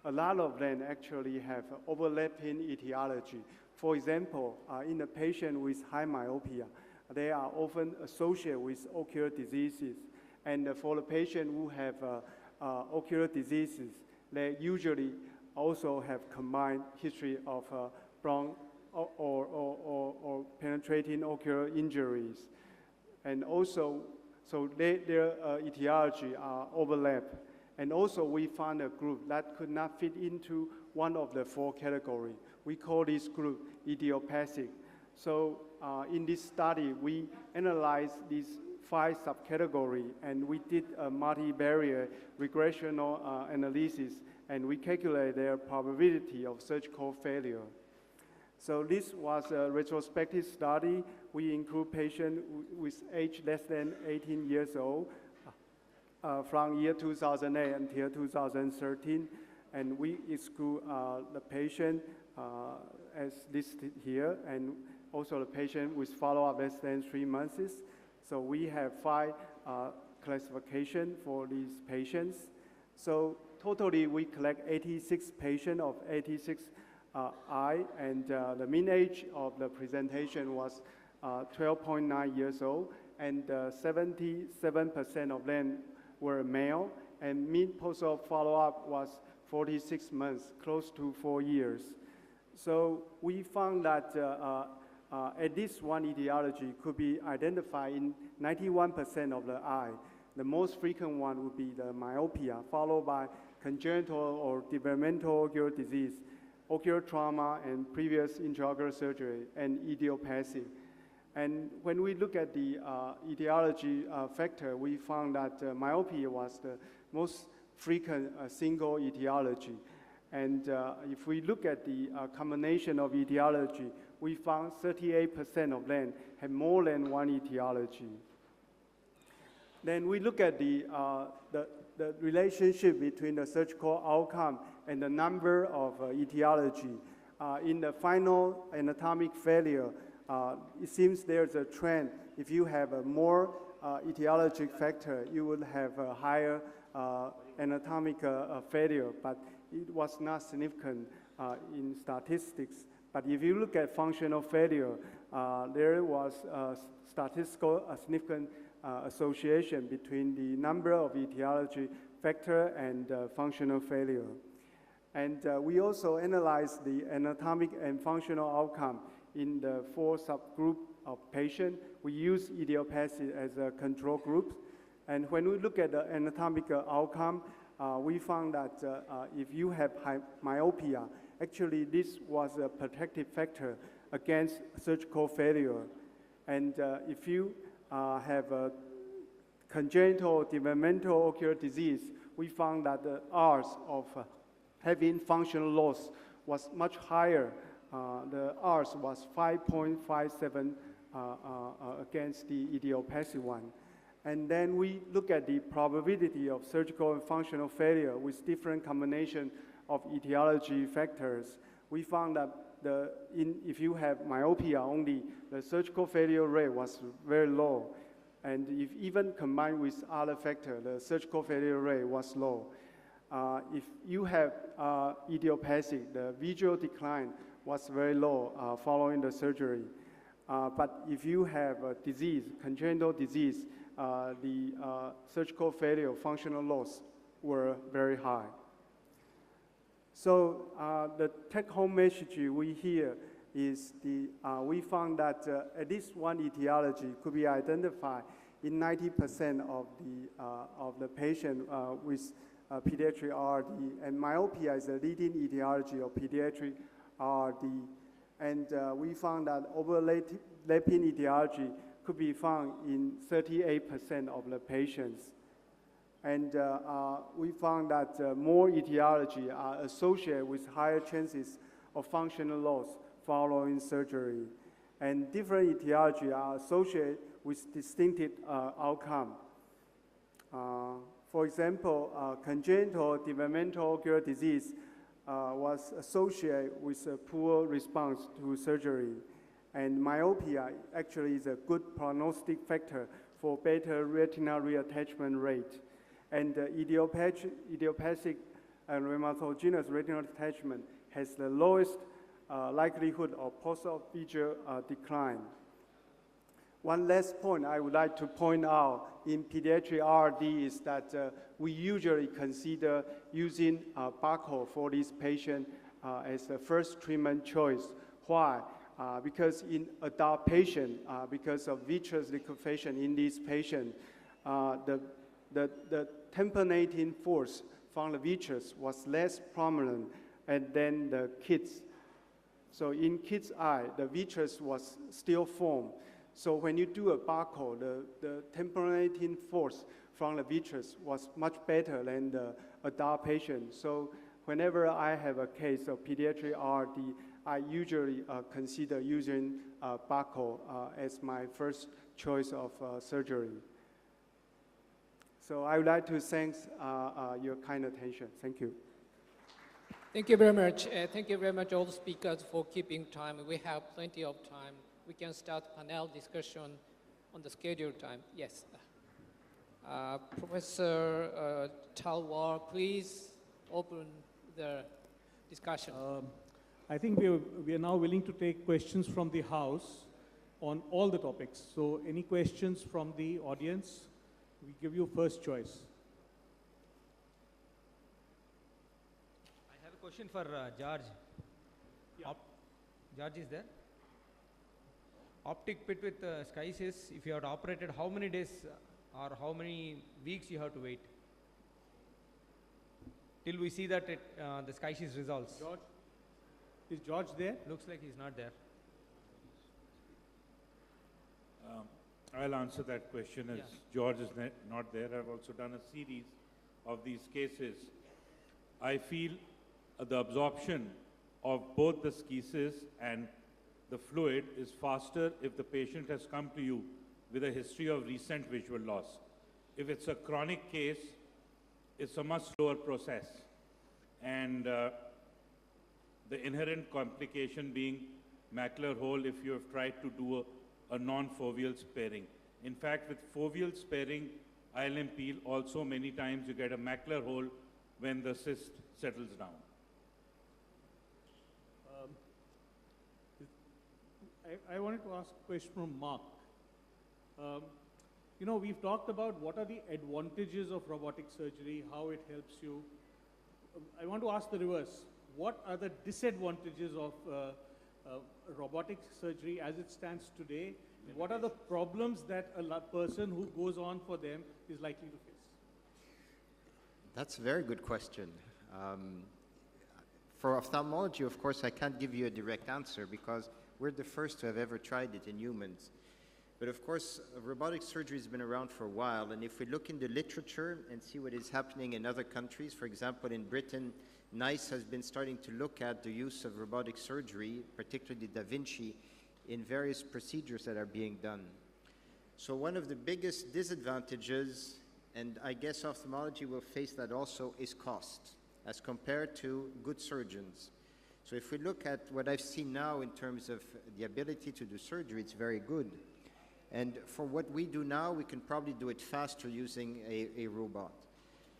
a lot of them actually have overlapping etiology. For example, in a patient with high myopia, they are often associated with ocular diseases. And for the patient who have ocular diseases, they usually also have combined history of bronch or penetrating ocular injuries. And also, so their etiology are overlapped. And also we found a group that could not fit into one of the 4 categories. We call this group idiopathic. So in this study, we analyzed these 5 subcategories, and we did a multivariate regressional analysis, and we calculate their probability of surgical failure. So this was a retrospective study. We include patients with age less than 18 years old from year 2008 until 2013, and we exclude the patient as listed here, and also the patient with follow-up less than 3 months. So we have 5 classifications for these patients. So totally we collect 86 patients of 86 eye, and the mean age of the presentation was 12.9 years old, and 77% of them were male, and mean post-op follow-up was 46 months, close to 4 years. So we found that at least one etiology could be identified in 91% of the eye. The most frequent one would be the myopia, followed by congenital or developmental ocular disease, ocular trauma, and previous intraocular surgery, and idiopathy. And when we look at the etiology factor, we found that myopia was the most frequent single etiology. And if we look at the combination of etiology, we found 38% of them had more than one etiology. Then we look at the relationship between the surgical outcome and the number of etiology. In the final anatomic failure, it seems there's a trend. If you have a more etiologic factor, you will have a higher anatomic failure, but it was not significant in statistics. But if you look at functional failure, there was a statistical significant association between the number of etiology factor and functional failure. And we also analyzed the anatomic and functional outcome in the 4 subgroup of patients. We use idiopathy as a control group. And when we look at the anatomic outcome, we found that if you have myopia, actually this was a protective factor against surgical failure. And if you have a congenital developmental ocular disease, we found that the odds of having functional loss was much higher. The odds was 5.57 against the idiopathy one. And then we look at the probability of surgical and functional failure with different combination of etiology factors. We found that if you have myopia only, the surgical failure rate was very low. And if even combined with other factors, the surgical failure rate was low. If you have idiopathic, the visual decline was very low following the surgery. But if you have a disease, congenital disease, the surgical failure, functional loss were very high. So the take-home message we hear is we found that at least one etiology could be identified in 90% of the patient with pediatric RRD, and myopia is the leading etiology of pediatric RRD. And we found that overlapping etiology could be found in 38% of the patients. And we found that more etiology are associated with higher chances of functional loss following surgery. And different etiology are associated with distinctive outcome. For example, congenital developmental ocular disease was associated with a poor response to surgery. And myopia actually is a good prognostic factor for better retinal reattachment rate. And idiopathic and rheumatogenic retinal detachment has the lowest likelihood of post-visual decline. One last point I would like to point out in pediatric RRD is that we usually consider using barcode for this patient as the first treatment choice. Why? Because in adult patient, because of vitreous liquefaction in this patient, the tamponating force from the vitreous was less prominent than the kids. So in kids' eye, the vitreous was still formed. So when you do a barcode, the tamponating force from the vitreous was much better than the adult patient. So whenever I have a case of pediatric RRD, I usually consider using barcode as my first choice of surgery. So I would like to thank your kind attention. Thank you. Thank you very much. Thank you very much, all the speakers, for keeping time. We have plenty of time. We can start panel discussion on the scheduled time. Yes. Professor Talwar, please open the discussion. I think we are now willing to take questions from the House on all the topics. So any questions from the audience? We give you first choice. I have a question for George. Yeah. George is there? Optic pit with schisis, if you had operated, how many days or how many weeks you have to wait till we see that the schisis resolves? George? Is George there? Looks like he's not there. I'll answer that question as George is not there. I've also done a series of these cases. I feel the absorption of both the schisis and the fluid is faster if the patient has come to you with a history of recent visual loss. If it's a chronic case, it's a much slower process. And the inherent complication being macular hole if you have tried to do a non-foveal sparing. In fact, with foveal sparing, ILM peel, also many times you get a macular hole when the cyst settles down. I wanted to ask a question from Marc. You know, we've talked about what are the advantages of robotic surgery, how it helps you. I want to ask the reverse. What are the disadvantages of robotic surgery as it stands today? What are the problems that a person who goes on for them is likely to face? That's a very good question. For ophthalmology, of course, I can't give you a direct answer because we're the first to have ever tried it in humans. But of course, robotic surgery has been around for a while, and if we look in the literature and see what is happening in other countries, for example, in Britain, NICE has been starting to look at the use of robotic surgery, particularly Da Vinci, in various procedures that are being done. So one of the biggest disadvantages, and I guess ophthalmology will face that also, is cost as compared to good surgeons. So if we look at what I've seen now in terms of the ability to do surgery, it's very good. And for what we do now, we can probably do it faster using a robot.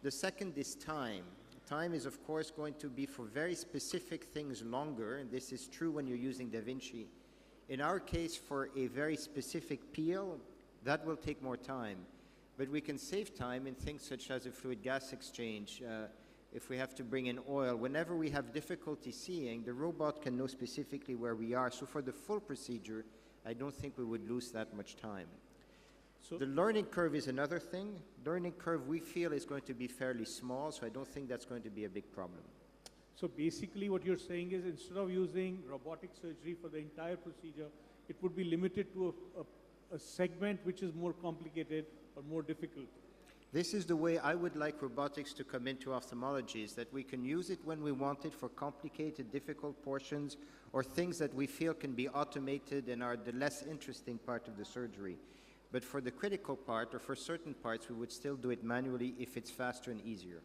The second is time. Time is, of course, going to be for very specific things longer, and this is true when you're using Da Vinci. In our case, for a very specific peel, that will take more time. But we can save time in things such as a fluid gas exchange, if we have to bring in oil, whenever we have difficulty seeing, the robot can know specifically where we are. So for the full procedure, I don't think we would lose that much time. So the learning curve is another thing. Learning curve we feel is going to be fairly small, so I don't think that's going to be a big problem. So basically what you're saying is instead of using robotic surgery for the entire procedure, it would be limited to a segment which is more complicated or more difficult. This is the way I would like robotics to come into ophthalmology, is that we can use it when we want it for complicated, difficult portions or things that we feel can be automated and are the less interesting part of the surgery. But for the critical part, or for certain parts, we would still do it manually if it's faster and easier.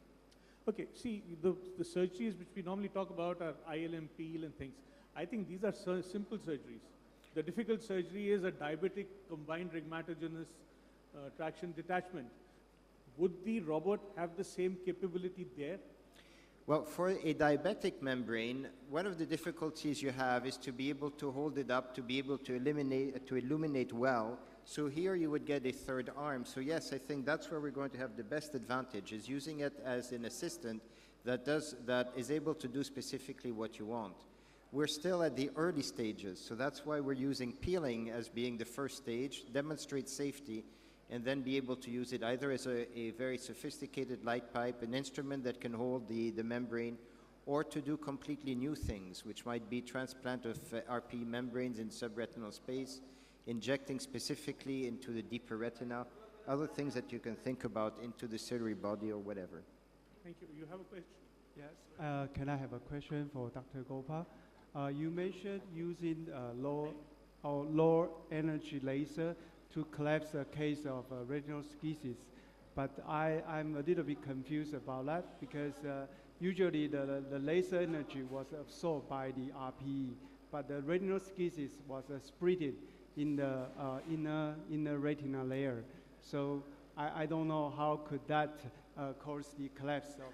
Okay, see, the surgeries which we normally talk about are ILM, PEEL and things. I think these are simple surgeries. The difficult surgery is a diabetic combined rheumatogenic traction detachment. Would the robot have the same capability there? Well, for a diabetic membrane, one of the difficulties you have is to be able to hold it up, to be able to illuminate well. So here you would get a third arm. So yes, I think that's where we're going to have the best advantage, is using it as an assistant that is able to do specifically what you want. We're still at the early stages, so that's why we're using peeling as being the first stage, demonstrate safety, and then be able to use it either as a very sophisticated light pipe, an instrument that can hold the membrane, or to do completely new things, which might be transplant of RP membranes in subretinal space, injecting specifically into the deeper retina, other things that you can think about into the ciliary body or whatever. Thank you. You have a question? Yes. Can I have a question for Dr. Gopal? You mentioned using low energy laser to collapse a case of retinal schisis, but I'm a little bit confused about that because usually the laser energy was absorbed by the RPE, but the retinal schisis was spread in the inner retina layer. So I don't know how could that cause the collapse of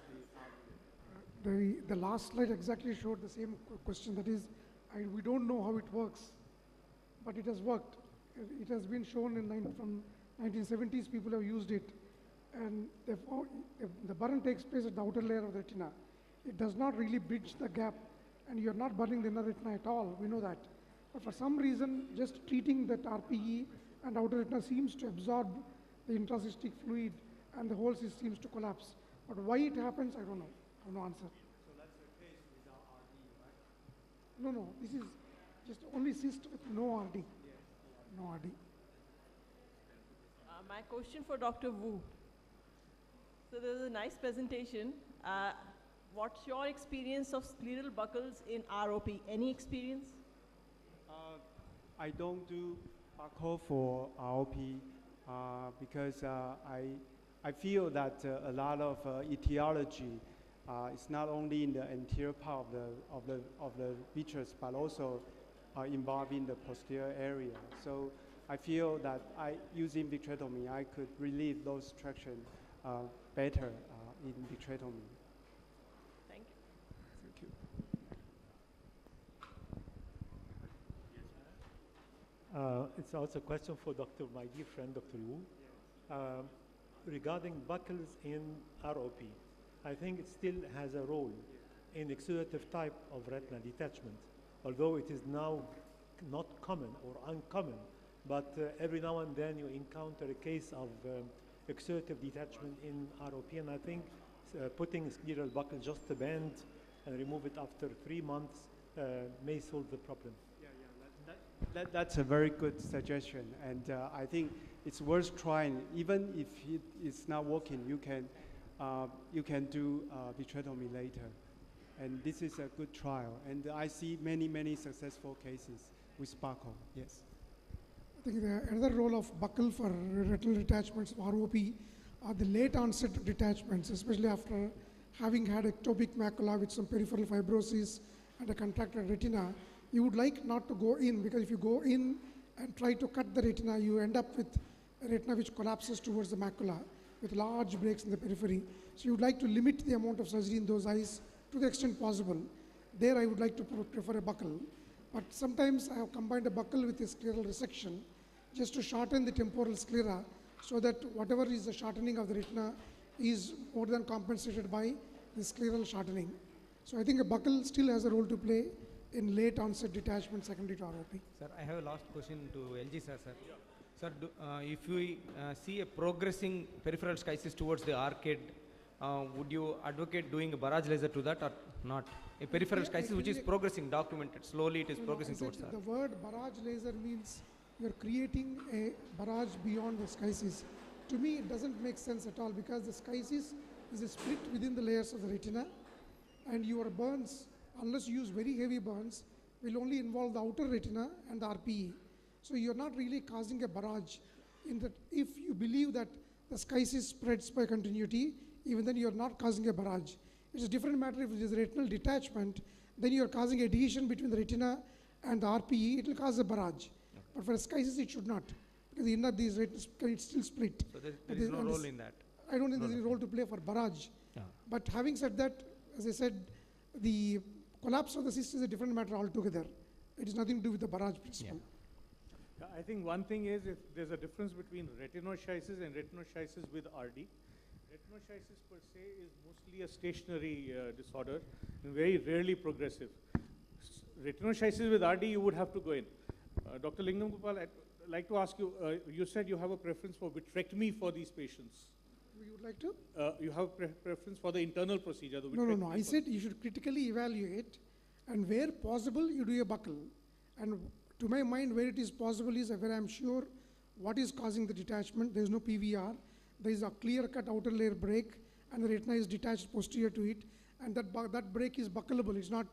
the. The last slide exactly showed the same question. That is, we don't know how it works, but it has worked. It has been shown from 1970s. People have used it, and therefore, if the burn takes place at the outer layer of the retina, it does not really bridge the gap, and you're not burning the inner retina at all. We know that. But for some reason, just treating that RPE and outer retina seems to absorb the intracystic fluid, and the whole cyst seems to collapse. But why it happens, I don't know. I have no answer. So that's the case without RD, right? No, this is just only cyst with no RD. Yes. No RD. My question for Dr. Wu. So there was a nice presentation. What's your experience of scleral buckles in ROP? Any experience? I don't do buckle for ROP because I feel that a lot of etiology is not only in the anterior part of the vitreous, but also involving the posterior area. So I feel that using vitrectomy, I could relieve those traction better in vitrectomy. Thank you. Thank you. It's also a question for my dear friend, Dr. Wu. Regarding buckles in ROP, I think it still has a role in exudative type of retinal detachment, although it is now not common or uncommon, but every now and then you encounter a case of exudative detachment in ROP, and I think putting a scleral buckle just to bend and remove it after 3 months may solve the problem. That's a very good suggestion, and I think it's worth trying. Even if it's not working, you can do vitrectomy later, and this is a good trial. And I see many successful cases with buckle. Yes. I think another role of buckle for retinal detachments of ROP are the late onset detachments, especially after having had ectopic macula with some peripheral fibrosis and a contracted retina. You would like not to go in, because if you go in and try to cut the retina, you end up with a retina which collapses towards the macula with large breaks in the periphery. So you would like to limit the amount of surgery in those eyes to the extent possible. There I would like to prefer a buckle. But sometimes I have combined a buckle with a scleral resection just to shorten the temporal sclera so that whatever is the shortening of the retina is more than compensated by the scleral shortening. So I think a buckle still has a role to play in late onset detachment secondary to ROP. Sir, I have a last question to LG sir. Sir, if we see a progressing peripheral schisis towards the arcade, would you advocate doing a barrage laser to that or not? A peripheral schisis which is progressing, documented, slowly it is progressing towards that. The word barrage laser means you're creating a barrage beyond the schisis. To me, it doesn't make sense at all because the schisis is a split within the layers of the retina, and your burns, unless you use very heavy burns, will only involve the outer retina and the RPE. So you're not really causing a barrage in that. If you believe that the schisis spreads by continuity, even then you're not causing a barrage. It's a different matter if it is retinal detachment, then you're causing adhesion between the retina and the RPE, it will cause a barrage. Okay. But for a schisis, it should not, because the inner these retinas can still split. So there is no role in that? I don't think there's any role to play for barrage. Yeah. But having said that, as I said, the collapse of the cyst is a different matter altogether. It has nothing to do with the barrage principle. Yeah. I think one thing is if there's a difference between retinoschisis and retinoschisis with RD. Retinoschisis per se is mostly a stationary disorder and very rarely progressive. Retinoschisis with RD, you would have to go in. Dr. Lingam Gopal, I'd like to ask you, you said you have a preference for vitrectomy for these patients. You would like to? You have preference for the internal procedure. The No. I said you should critically evaluate, and where possible, you do a buckle. And to my mind, where it is possible is where I'm sure what is causing the detachment. There is no PVR. There is a clear-cut outer layer break, and the retina is detached posterior to it, and that break is buckleable. It's not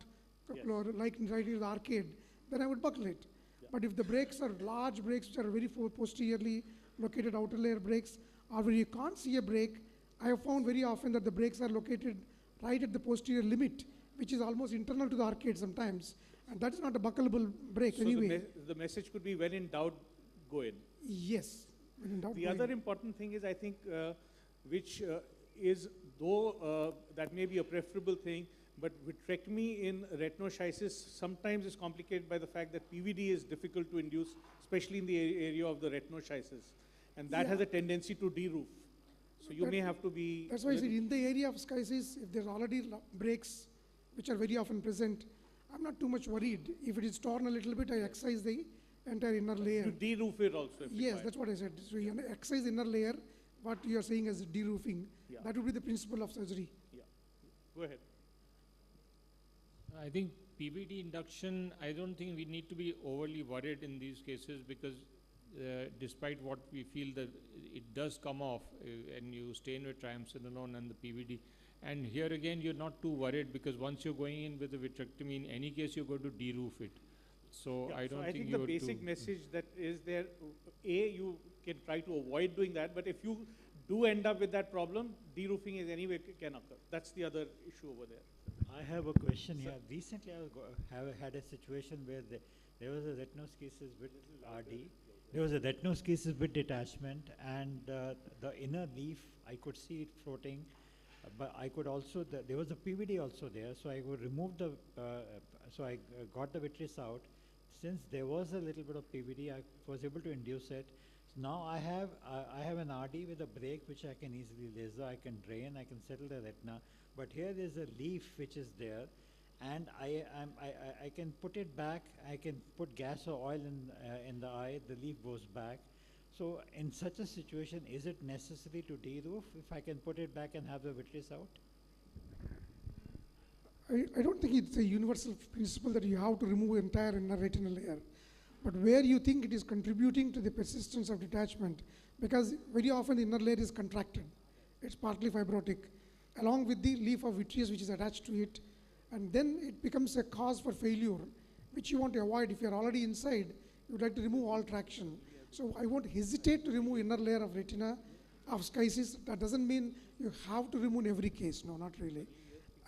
like right in the arcade. Then I would buckle it. Yeah. But if the breaks are large breaks, which are very posteriorly located outer layer breaks, or where you can't see a break, I have found very often that the breaks are located right at the posterior limit, which is almost internal to the arcade sometimes, and that is not a buckleable break so anyway. The message could be, when in doubt, go in. Yes. The other important thing is, I think, which is, though that may be a preferable thing, but vitrectomy in retinoschisis sometimes is complicated by the fact that PVD is difficult to induce, especially in the area of the retinoschisis. And that has a tendency to de-roof. So you may have to be... That's why I said in the area of schisis, if there's already breaks, which are very often present, I'm not too much worried. If it is torn a little bit, I excise the entire inner layer. You de-roof it also. Yes, that's what I said. So you excise the inner layer, what you are saying as de-roofing. Yeah. That would be the principle of surgery. Yeah. Go ahead. I think PVD induction, I don't think we need to be overly worried in these cases because despite what we feel that it does come off and you stain with triamcinolone and the PVD. And here again, you're not too worried because once you're going in with a vitrectomy, in any case, you're going to de-roof it. So I don't think the basic message that is there, you can try to avoid doing that, but if you do end up with that problem, de-roofing is anyway can occur. That's the other issue over there. I have a question here. Recently, I have had a situation where there was a retinoschisis with RD. There was a retinoschisis with detachment, and the inner leaf, I could see it floating, but I could also, there was a PVD also there, so I would remove the, so I got the vitreous out. Since there was a little bit of PVD, I was able to induce it. So now I have an RD with a break which I can easily laser, I can drain, I can settle the retina. But here there's a leaf which is there, and I can put it back. I can put gas or oil in the eye. The leaf goes back. So in such a situation, is it necessary to de-roof if I can put it back and have the vitreous out? I don't think it's a universal principle that you have to remove entire inner retinal layer. But where you think it is contributing to the persistence of detachment, because very often the inner layer is contracted. It's partly fibrotic, along with the leaf of vitreous which is attached to it. And then it becomes a cause for failure, which you want to avoid. If you're already inside, you'd like to remove all traction. So I won't hesitate to remove inner layer of retina, of schisis. That doesn't mean you have to remove in every case. No, not really.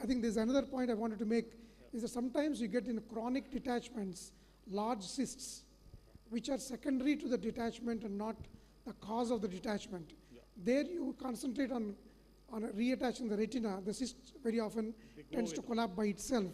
I think there's another point I wanted to make, is that sometimes you get in chronic detachments, large cysts, which are secondary to the detachment and not the cause of the detachment. Yeah. There you concentrate on reattaching the retina. The cyst very often tends to collapse by itself.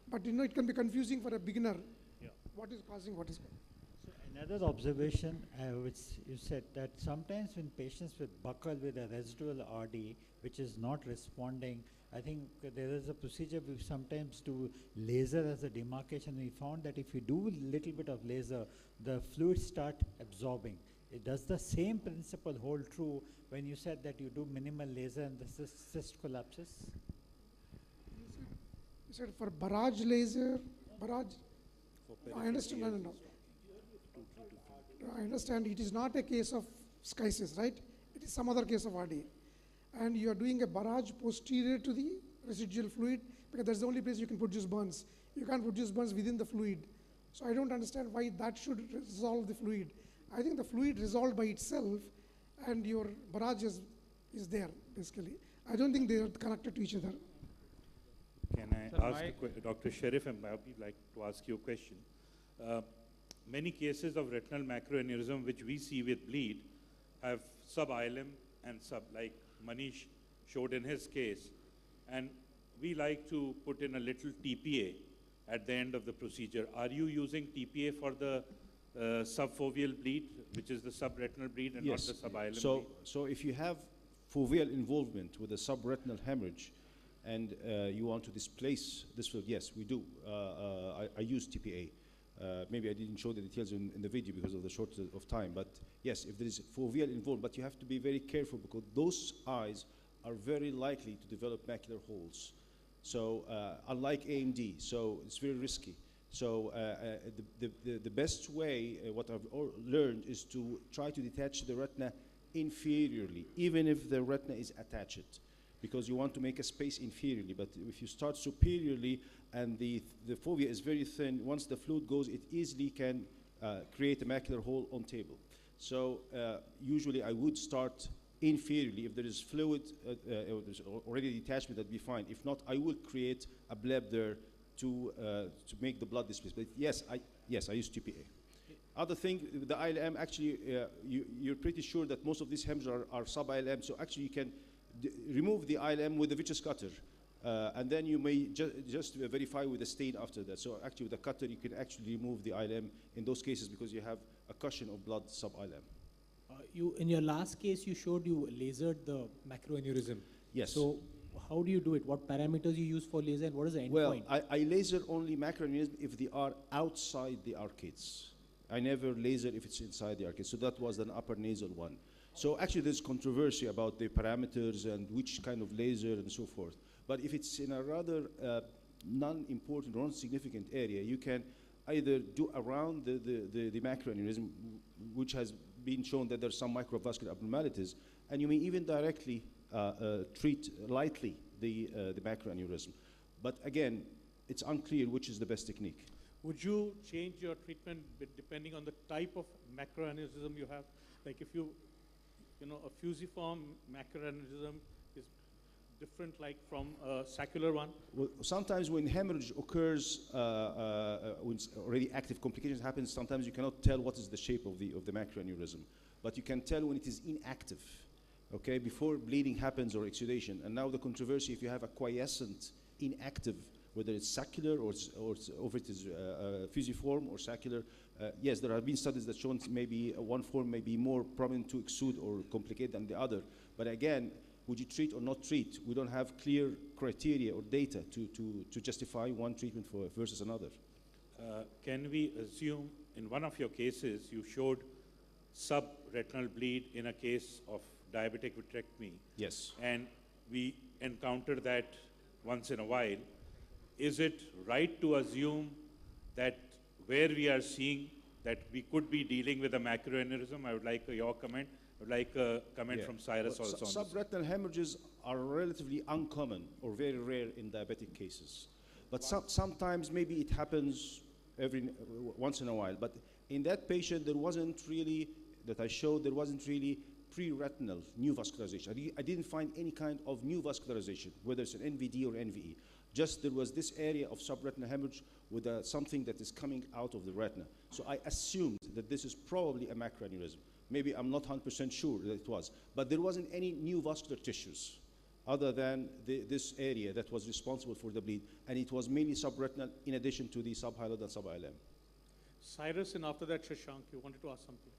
But it can be confusing for a beginner. Yeah. What is causing what is causing. So Another observation, which you said, that sometimes when patients with buccal with a residual RD, which is not responding, I think there is a procedure we sometimes do laser as a demarcation. We found that if you do a little bit of laser, the fluids start absorbing. Does the same principle hold true when you said that you do minimal laser and the cyst collapses? You said for barrage laser, barrage? I understand, no. I understand it is not a case of schisis, right? It is some other case of RD. And you are doing a barrage posterior to the residual fluid because that's the only place you can produce burns. You can't produce burns within the fluid. So I don't understand why that should resolve the fluid. I think the fluid resolved by itself and your barrage is there, basically. I don't think they are connected to each other. Can I ask Dr. SherifEmbabi, like to ask you a question? Many cases of retinal macroaneurysm which we see with bleed have sub-ILM and like Manish showed in his case. And we like to put in a little TPA at the end of the procedure. Are you using TPA for the subfoveal bleed, which is the subretinal bleed and Yes. not the sub-ILM bleed? So if you have foveal involvement with a subretinal hemorrhage and you want to displace this fluid, yes, we do. I use TPA. Maybe I didn't show the details in the video because of the shortage of time, but yes, if there is foveal involved, but you have to be very careful because those eyes are very likely to develop macular holes. So unlike AMD, so it's very risky. So the best way, what I've learned, is to try to detach the retina inferiorly, even if the retina is attached, because you want to make a space inferiorly. But if you start superiorly and the fovea is very thin, once the fluid goes, it easily can create a macular hole on table. So usually I would start inferiorly. If there is fluid, or there's already detachment, that'd be fine. If not, I will create a bleb there to make the blood displace. But yes, I use TPA. Other thing, the ILM, actually, you're pretty sure that most of these hems are sub-ILM, so actually you can remove the ILM with the vitreous cutter, and then you may just verify with a stain after that. So actually with a cutter, you can actually remove the ILM in those cases because you have a cushion of blood sub-ILM. In your last case, you showed you lasered the macroaneurysm. Yes. So how do you do it? What parameters you use for laser and what is the endpoint? Well, I laser only macroaneurysm if they are outside the arcades. I never laser if it's inside the arcade. So that was an upper nasal one. So actually there's controversy about the parameters and which kind of laser and so forth. But if it's in a rather non-important or non-significant area, you can either do around the macroaneurysm, which has been shown that there's some microvascular abnormalities, and you may even directly treat lightly the macroaneurysm. But again, it's unclear which is the best technique. Would you change your treatment depending on the type of macroaneurysm you have? Like if you know, a fusiform macroaneurysm is different like from a saccular one? Well, sometimes when hemorrhage occurs, when already active complications happen, sometimes you cannot tell what is the shape of the macroaneurysm. But you can tell when it is inactive, okay, before bleeding happens or exudation. And now the controversy, if you have a quiescent, inactive, whether it's saccular or if it is fusiform or saccular, yes, there have been studies that show maybe one form may be more prominent to exude or complicate than the other. But again, would you treat or not treat? We don't have clear criteria or data to justify one treatment versus another. Can we assume in one of your cases you showed subretinal bleed in a case of diabetic vitrectomy? Yes. And we encounter that once in a while. Is it right to assume that where we are seeing that we could be dealing with a macroaneurysm? I would like your comment. I would like a comment from Cyrus well, also. On this. Subretinal hemorrhages are relatively uncommon or very rare in diabetic cases. But sometimes maybe it happens once in a while. But in that patient, there wasn't really, that I showed, there wasn't really pre-retinal new vascularization. I didn't find any kind of new vascularization, whether it's an NVD or NVE. Just there was this area of subretinal hemorrhage with something that is coming out of the retina. So I assumed that this is probably a macroaneurysm. Maybe I'm not 100% sure that it was. But there wasn't any new vascular tissues other than this area that was responsible for the bleed. And it was mainly subretinal in addition to the subhyaloid and sub-ILM. Cyrus, and after that, Shashank, you wanted to ask something.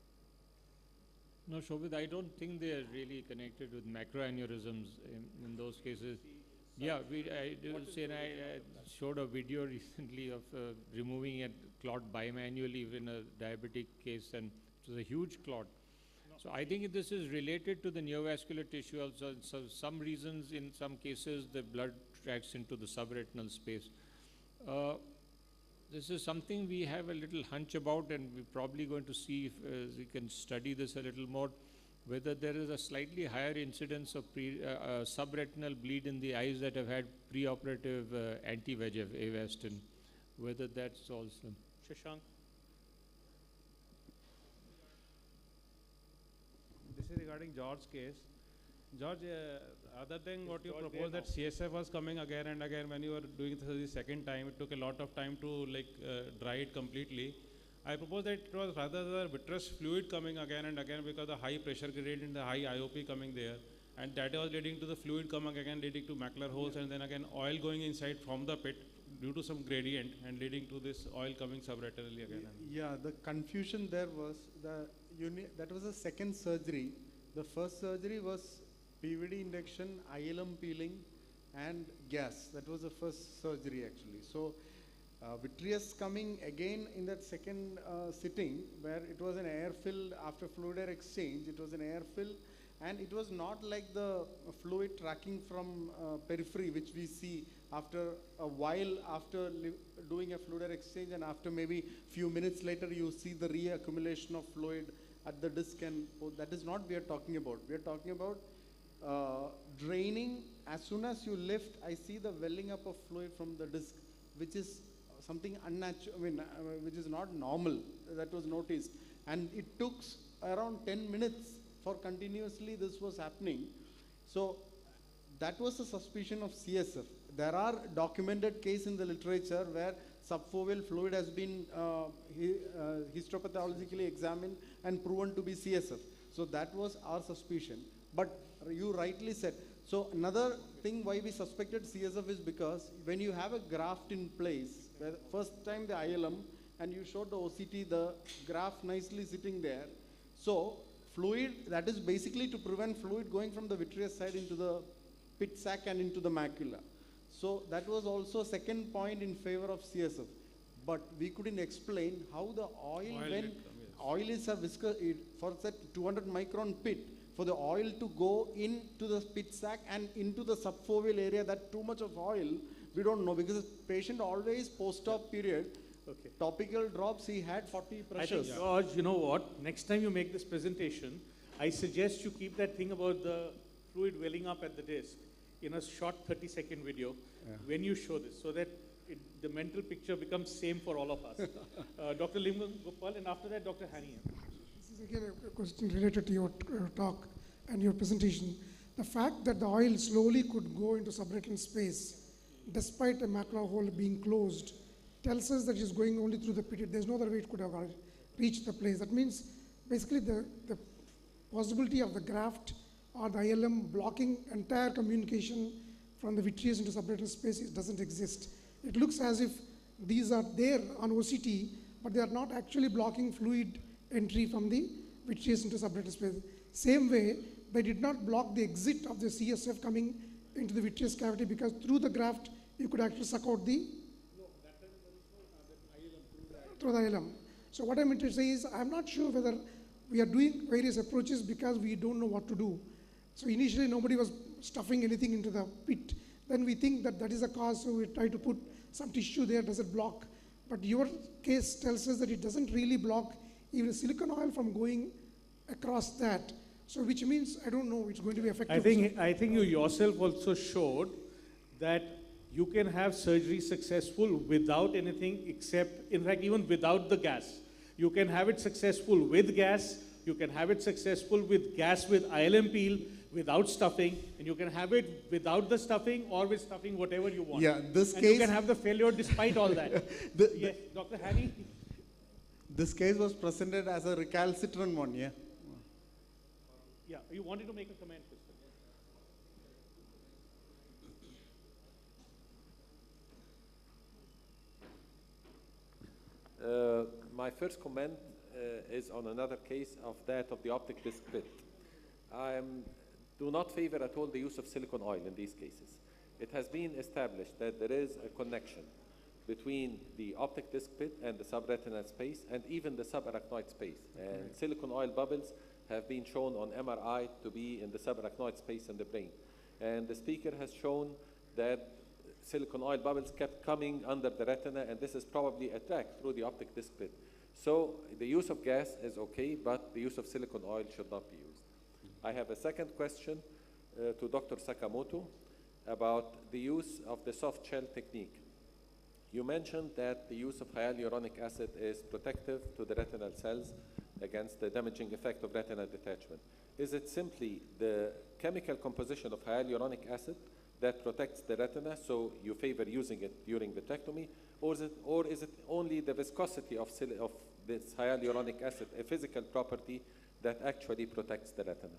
No, Shobhit, I don't think they are really connected with macroaneurysms in those cases. Yeah, I showed a video recently of removing a clot bimanually in a diabetic case, and it was a huge clot. So I think this is related to the neovascular tissue also. So some reasons, in some cases, the blood tracks into the subretinal space. This is something we have a little hunch about, and we're probably going to see if we can study this a little more, whether there is a slightly higher incidence of subretinal bleed in the eyes that have had preoperative anti-VEGF, Avastin, whether that's also. Shashank? This is regarding George's case. George, other than what you proposed that CSF was coming again and again when you were doing this the second time, it took a lot of time to dry it completely. I propose that it was rather the vitreous fluid coming again and again because the high pressure gradient and the high IOP coming there, and that was leading to the fluid coming again, leading to macular holes, and then again oil going inside from the pit due to some gradient and leading to this oil coming subretinally again. Yeah, the confusion there was that was the second surgery. The first surgery was PVD induction, ILM peeling, and gas. That was the first surgery actually. So vitreous coming again in that second sitting, where it was an air fill after fluid air exchange. It was an air fill, and it was not like the fluid tracking from periphery, which we see after a while after doing a fluid air exchange, and after maybe few minutes later you see the reaccumulation of fluid at the disc, and that is not we are talking about. We are talking about draining. As soon as you lift, I see the welling up of fluid from the disc, which is something unnatural, which is not normal. That was noticed, and it took around 10 minutes for continuously this was happening. So that was the suspicion of CSF. There are documented cases in the literature where subfoveal fluid has been histopathologically examined and proven to be CSF. So that was our suspicion. But you rightly said. So another thing why we suspected CSF is because when you have a graft in place, where first time the ILM, and you showed the OCT, the graft nicely sitting there. So fluid, that is basically to prevent fluid going from the vitreous side into the pit sac and into the macula. So that was also second point in favor of CSF. But we couldn't explain how the oil when oil is a viscous, for that 200 micron pit, for the oil to go into the pit sac and into the subfoveal area, that too much of oil, we don't know, because the patient always post-op period, topical drops, he had 40 pressures. I think, George, you know what, next time you make this presentation, I suggest you keep that thing about the fluid welling up at the disc in a short 30-second video when you show this, so that the mental picture becomes same for all of us. Dr. Lingam Gopal, and after that, Dr. HanyHamza. This is again a question related to your talk and your presentation. The fact that the oil slowly could go into subretinal space, despite a macular hole being closed, tells us that it's going only through the pit. There's no other way it could have reached the place. That means basically the possibility of the graft or the ILM blocking entire communication from the vitreous into subretinal space doesn't exist. It looks as if these are there on OCT, but they are not actually blocking fluid entry from the vitreous into subretinal space. Same way, they did not block the exit of the CSF coming into the vitreous cavity, because through the graft, you could actually suck out the through the ILM. So what I meant to say is, I'm not sure whether we are doing various approaches because we don't know what to do. So initially, nobody was stuffing anything into the pit. Then we think that that is a cause, so we try to put some tissue there, does it block? But your case tells us that it doesn't really block even silicone oil from going across that. So which means, I don't know, it's going to be effective. I think you yourself also showed that you can have surgery successful without anything except, in fact, even without the gas. You can have it successful with gas, you can have it successful with gas with ILM peel, without stuffing, and you can have it without the stuffing or with stuffing, whatever you want. Yeah, this and case... you can have the failure despite all that. Yes, Dr. Hani? This case was presented as a recalcitrant one, yeah? Yeah, you wanted to make a comment, Mr. my first comment is on another case of that of the optic disc pit. I do not favor at all the use of silicone oil in these cases. It has been established that there is a connection between the optic disc pit and the subretinal space and even the subarachnoid space. And silicone oil bubbles have been shown on MRI to be in the subarachnoid space in the brain. And the speaker has shown that silicone oil bubbles kept coming under the retina, and this is probably a track through the optic disc pit. So the use of gas is okay, but the use of silicone oil should not be used. I have a second question to Dr. Sakamoto about the use of the soft shell technique. You mentioned that the use of hyaluronic acid is protective to the retinal cells against the damaging effect of retinal detachment. Is it simply the chemical composition of hyaluronic acid that protects the retina, so you favor using it during vitrectomy, or is it only the viscosity of this hyaluronic acid, a physical property that actually protects the retina?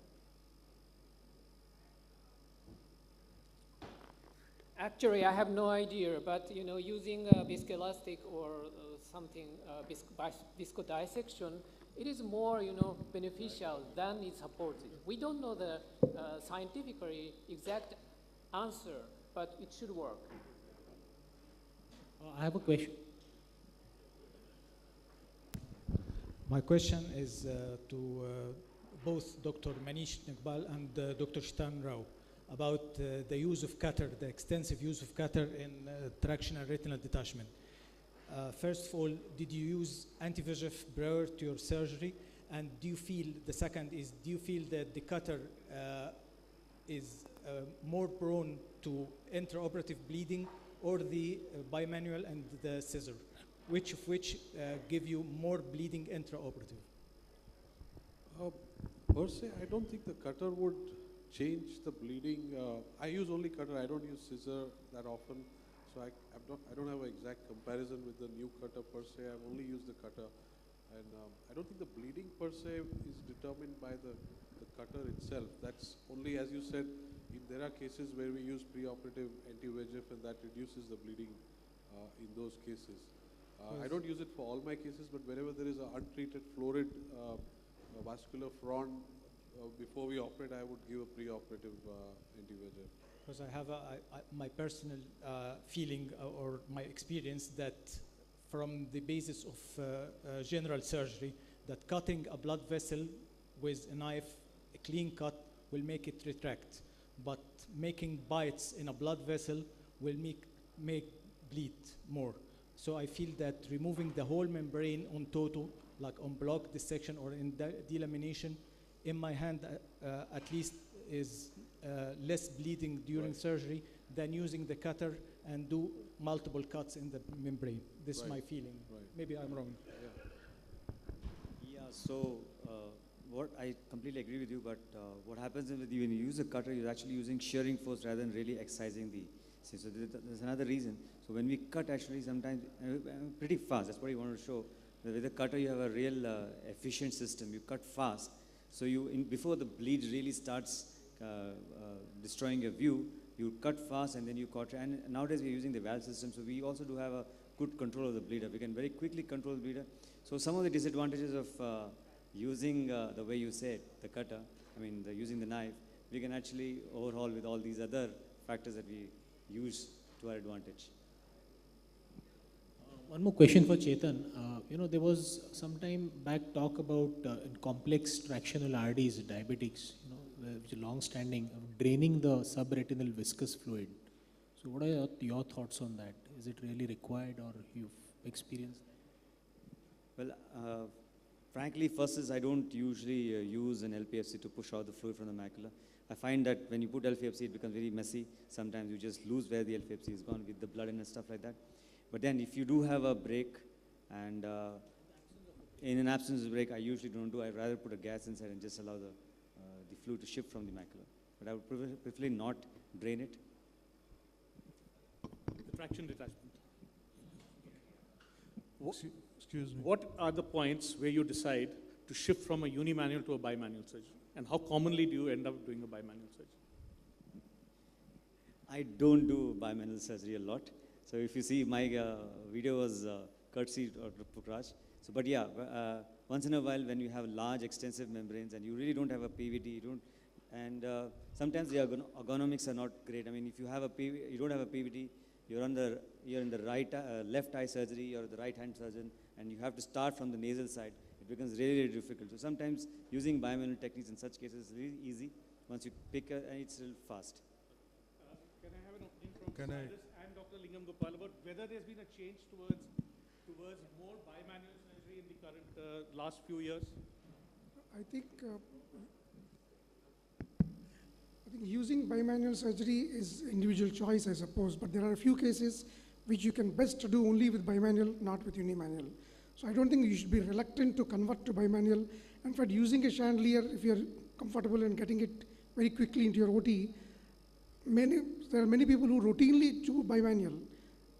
Actually, I have no idea, but using viscoelastic or something viscodissection, it is more beneficial than it's supported. We don't know the scientifically exact answer, but it should work. I have a question. My question is to both Dr. Manish Nagpal and Dr. Shtan Rao about the use of cutter, the extensive use of cutter in tractional retinal detachment. First of all, did you use anti-VEGF prior to your surgery? And do you feel that the cutter is more prone to intraoperative bleeding, or the bimanual and the scissor? Which of which give you more bleeding intraoperative? Per se, I don't think the cutter would change the bleeding. I use only cutter. I don't use scissor that often. So I don't have an exact comparison with the new cutter per se. I've only used the cutter. And I don't think the bleeding per se is determined by the cutter itself. That's only, as you said, there are cases where we use preoperative anti-VEGF and that reduces the bleeding in those cases. I don't use it for all my cases, but wherever there is an untreated florid vascular front, before we operate, I would give a preoperative anti-VEGF. Because I have my personal feeling or my experience that from the basis of general surgery, that cutting a blood vessel with a knife, a clean cut, will make it retract. But making bites in a blood vessel will make bleed more. So I feel that removing the whole membrane on total, like on block dissection or in delamination, in my hand at least is less bleeding during surgery than using the cutter and do multiple cuts in the membrane. This is my feeling. Maybe I'm wrong. Yeah, so what I completely agree with you, but what happens is when you use a cutter, you're actually using shearing force rather than really excising the skin. So there's another reason. So when we cut, actually sometimes pretty fast. That's what you want to show. With a cutter, you have a real efficient system. You cut fast. So before the bleed really starts destroying your view, you cut fast and then you cut. And nowadays we're using the valve system, so we also do have a good control of the bleeder. We can very quickly control the bleeder. So some of the disadvantages of using the way you said, the cutter, using the knife, we can actually overhaul with all these other factors that we use to our advantage. One more question for Chetan. There was some time back talk about in complex tractional RDs, diabetics, which are long-standing, draining the subretinal viscous fluid. So what are your thoughts on that? Is it really required, or you've experienced that? Well, frankly, first is I don't usually use an LPFC to push out the fluid from the macula. I find that when you put LPFC, it becomes very messy. Sometimes you just lose where the LPFC is gone with the blood and stuff like that. But then if you do have a break, and in an absence of break, I usually don't do. I'd rather put a gas inside and just allow the fluid to shift from the macula. But I would prefer not drain it. The traction detachment. Excuse me. What are the points where you decide to shift from a unimanual to a bimanual surgery? And how commonly do you end up doing a bimanual surgery? I don't do bimanual surgery a lot. So if you see, my video was courtesy of Dr. Raj. So, but yeah, once in a while when you have large extensive membranes and you really don't have a PVD, and sometimes the ergonomics are not great. I mean, if you have you don't have a PVD, you're in the left eye surgery, you're the right hand surgeon, and you have to start from the nasal side. It becomes really, really difficult. So sometimes using bimanual techniques in such cases is really easy. Once you pick and it's real fast. Can I have an opening from Cyrus and Dr. Lingam Gopal about whether there's been a change towards more bimanual surgery in the current last few years? I think using bimanual surgery is individual choice, I suppose, but there are a few cases which you can best do only with bimanual, not with unimanual. So I don't think you should be reluctant to convert to bimanual. In fact, using a chandelier, if you're comfortable in getting it very quickly into your OT, there are many people who routinely do bimanual,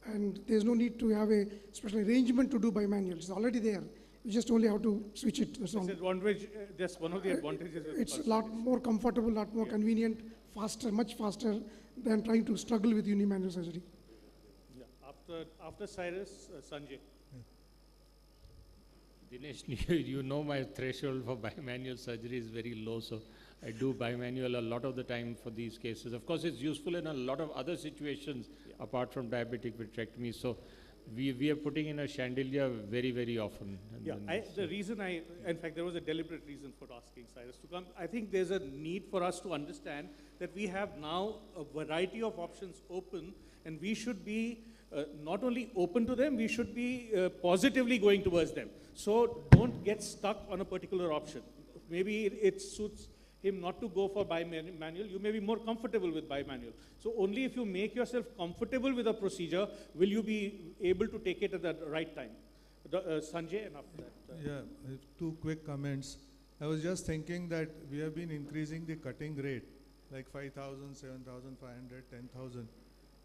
and there's no need to have a special arrangement to do bimanual. It's already there. You just only have to switch it. That's one of the advantages. It's a lot more comfortable, lot more convenient, faster, much faster than trying to struggle with unimanual surgery. Yeah. After Cyrus, Sanjay. Dinesh, you know my threshold for bimanual surgery is very low, so I do bimanual a lot of the time for these cases. Of course, it's useful in a lot of other situations apart from diabetic vitrectomy. So we are putting in a chandelier very, very often. Yeah, in fact, there was a deliberate reason for asking Cyrus to come. I think there's a need for us to understand that we have now a variety of options open, and we should be not only open to them, we should be positively going towards them. So don't get stuck on a particular option. Maybe it suits him not to go for bimanual. You may be more comfortable with bimanual. So only if you make yourself comfortable with a procedure will you be able to take it at the right time. Sanjay, and after that. Yeah, two quick comments. I was just thinking that we have been increasing the cutting rate, like 5,000, 7,500, 10,000.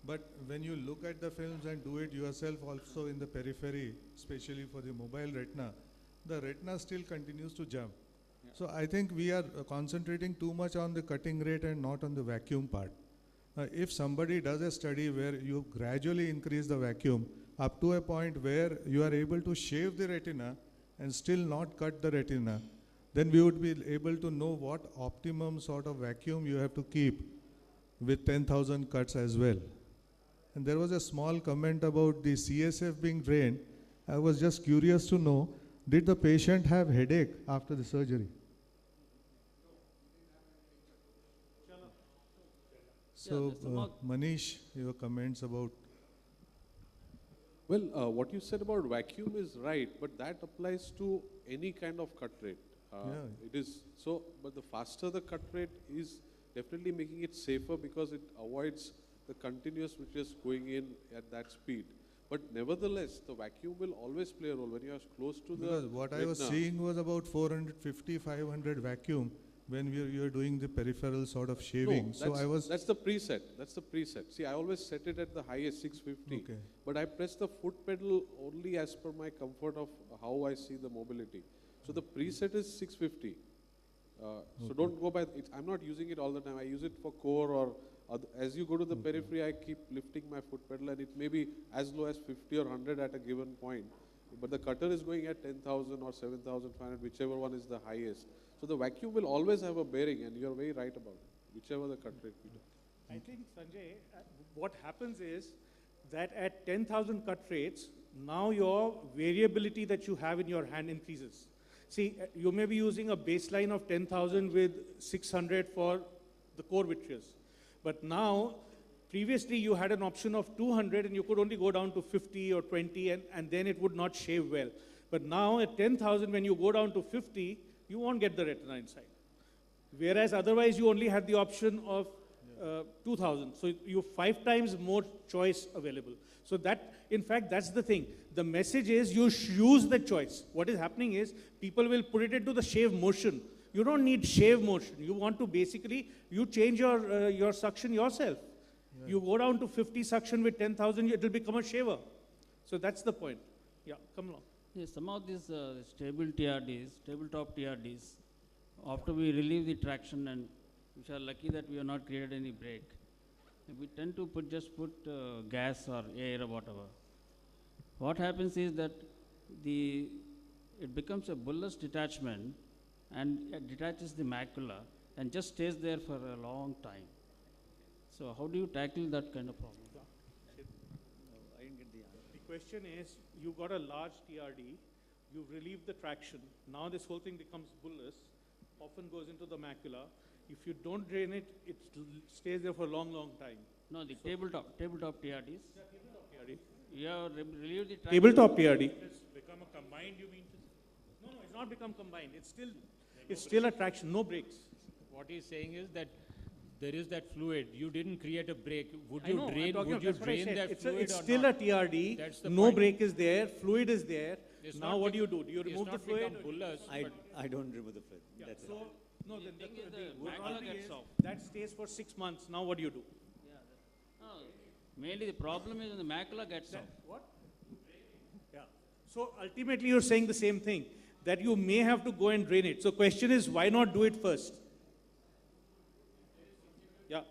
But when you look at the films and do it yourself also in the periphery, especially for the mobile retina, the retina still continues to jump. Yeah. So I think we are concentrating too much on the cutting rate and not on the vacuum part. If somebody does a study where you gradually increase the vacuum up to a point where you are able to shave the retina and still not cut the retina, then we would be able to know what optimum sort of vacuum you have to keep with 10,000 cuts as well. And there was a small comment about the CSF being drained. I was just curious to know, did the patient have headache after the surgery? So, Manish, your comments about... Well, what you said about vacuum is right, but that applies to any kind of cut rate. It is so, but the faster the cut rate is definitely making it safer because it avoids the continuous which is going in at that speed. But nevertheless, the vacuum will always play a role when you are close to because the what I was seeing was about 450, 500 vacuum when you are doing the peripheral sort of shaving. No, that's the preset. That's the preset. See, I always set it at the highest 650. Okay. But I press the foot pedal only as per my comfort of how I see the mobility. So the preset is 650. So don't go by it. I'm not using it all the time. I use it for core or as you go to the periphery, I keep lifting my foot pedal and it may be as low as 50 or 100 at a given point. But the cutter is going at 10,000 or 7,500, whichever one is the highest. So the vacuum will always have a bearing, and you're very right about it, whichever the cut rate we do. I think, Sanjay, what happens is that at 10,000 cut rates, now your variability that you have in your hand increases. See, you may be using a baseline of 10,000 with 600 for the core vitreous. But now, previously you had an option of 200 and you could only go down to 50 or 20 and then it would not shave well. But now at 10,000, when you go down to 50, you won't get the retina inside. Whereas otherwise you only had the option of 2,000. So you have 5 times more choice available. So that, in fact, that's the thing. The message is you use the choice. What is happening is people will put it into the shave motion. You don't need shave motion. You want to basically, you change your suction yourself. Yeah. You go down to 50 suction with 10,000, it will become a shaver. So that's the point. Yeah, come along. Yes, some of these stable TRDs, tabletop TRDs, after we relieve the traction and we are lucky that we have not created any break, we tend to just put gas or air or whatever. What happens is that the it becomes a bullous detachment and it detaches the macula and just stays there for a long time. So how do you tackle that kind of problem? I didn't get the answer. The question is, you got a large TRD, you've relieved the traction, now this whole thing becomes bullous, often goes into the macula. If you don't drain it, it stays there for a long, long time. No, the tabletop TRDs. Yeah, tabletop TRD. You have relieved the traction. Tabletop TRD. It's become a combined, you mean to say? No, it's not become combined. It's still a traction, no brakes. What he's saying is that there is that fluid. You didn't create a brake. Would I you know, drain? Would you drain that fluid it's or still not? a TRD. That's the No point. brake is there. Fluid is there. It's Now not what do you become- do? Do you it's remove the not fluid? become bullous, but I don't remove the fluid. Yeah, That's so, it. no, The the thing is the what macula I'm gets is off. that stays for 6 months. Now what do you do? No, mainly the problem is when the macula gets off. What? Yeah. So ultimately you're saying the same thing, that you may have to go and drain it. So question is, why not do it first? Yeah.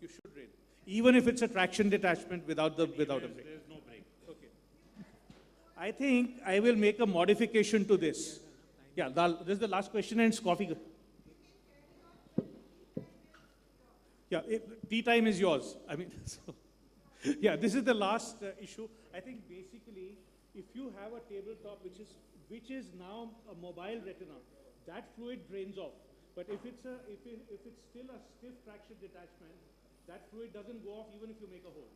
You should drain. Even if it's a traction detachment without a brake. There's no brake. Okay. I think I will make a modification to this. Yeah, this is the last question and it's coffee. Yeah, tea time is yours. I mean, so, yeah, this is the last issue. I think basically, if you have a tabletop which is now a mobile retina, that fluid drains off. But if it's still a stiff traction detachment, that fluid doesn't go off even if you make a hole.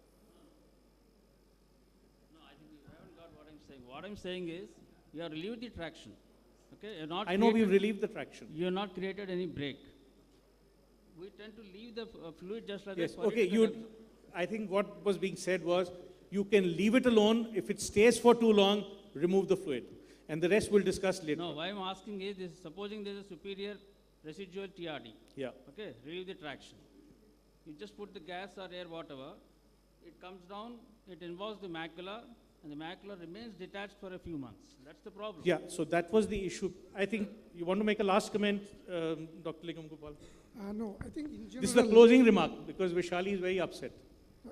No, I think you haven't got what I'm saying. What I'm saying is, you have relieved the traction. Okay, you're not. I know we've relieved the traction. You have not created any brake. We tend to leave the fluid just like Yes, that. okay, I think what was being said was, you can leave it alone. If it stays for too long, remove the fluid. And the rest we'll discuss later. No, why I'm asking is, this, supposing there's a superior residual TRD. Yeah. Okay, relieve the traction. You just put the gas or air, whatever. It comes down, it involves the macula, and the macula remains detached for a few months. That's the problem. Yeah, so that was the issue. I think you want to make a last comment, Dr. Lingam Gopal? No, I think in general... This is the closing remark, because Vishali is very upset.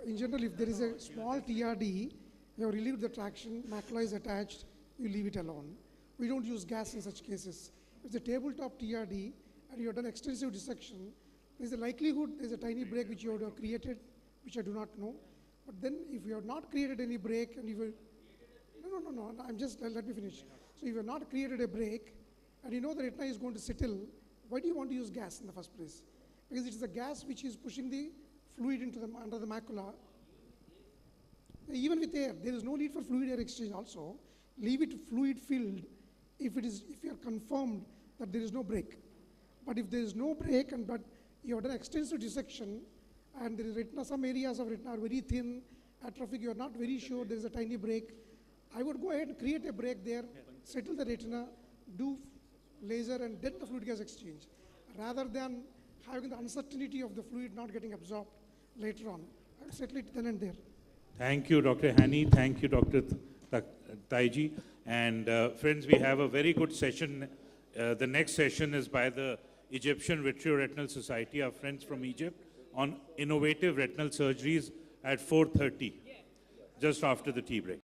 In general, if there is a small TRD, you have relieved the traction, macula is attached, you leave it alone. We don't use gas in such cases. If it's a tabletop TRD and you have done extensive dissection, there is a likelihood there is a tiny break which you have created, which I do not know. But then if you have not created any break and you will... No, I'm just, let me finish. So if you have not created a break and you know the retina is going to settle, why do you want to use gas in the first place? Because it is the gas which is pushing the fluid into under the macula. Even with air, there is no need for fluid air exchange also. Leave it fluid filled if you are confirmed that there is no break. But if there is no break but you have done extensive dissection and there is retina, some areas of retina are very thin, atrophic, you are not very sure there is a tiny break, I would go ahead and create a break there, settle the retina, do laser and then the fluid gas exchange, rather than having the uncertainty of the fluid not getting absorbed later on. I would settle it then and there. Thank you, Dr. Hani. Thank you, Dr. Taiji. And friends, we have a very good session. The next session is by the Egyptian Vitreoretinal Society, our friends from Egypt, on innovative retinal surgeries at 4:30, just after the tea break.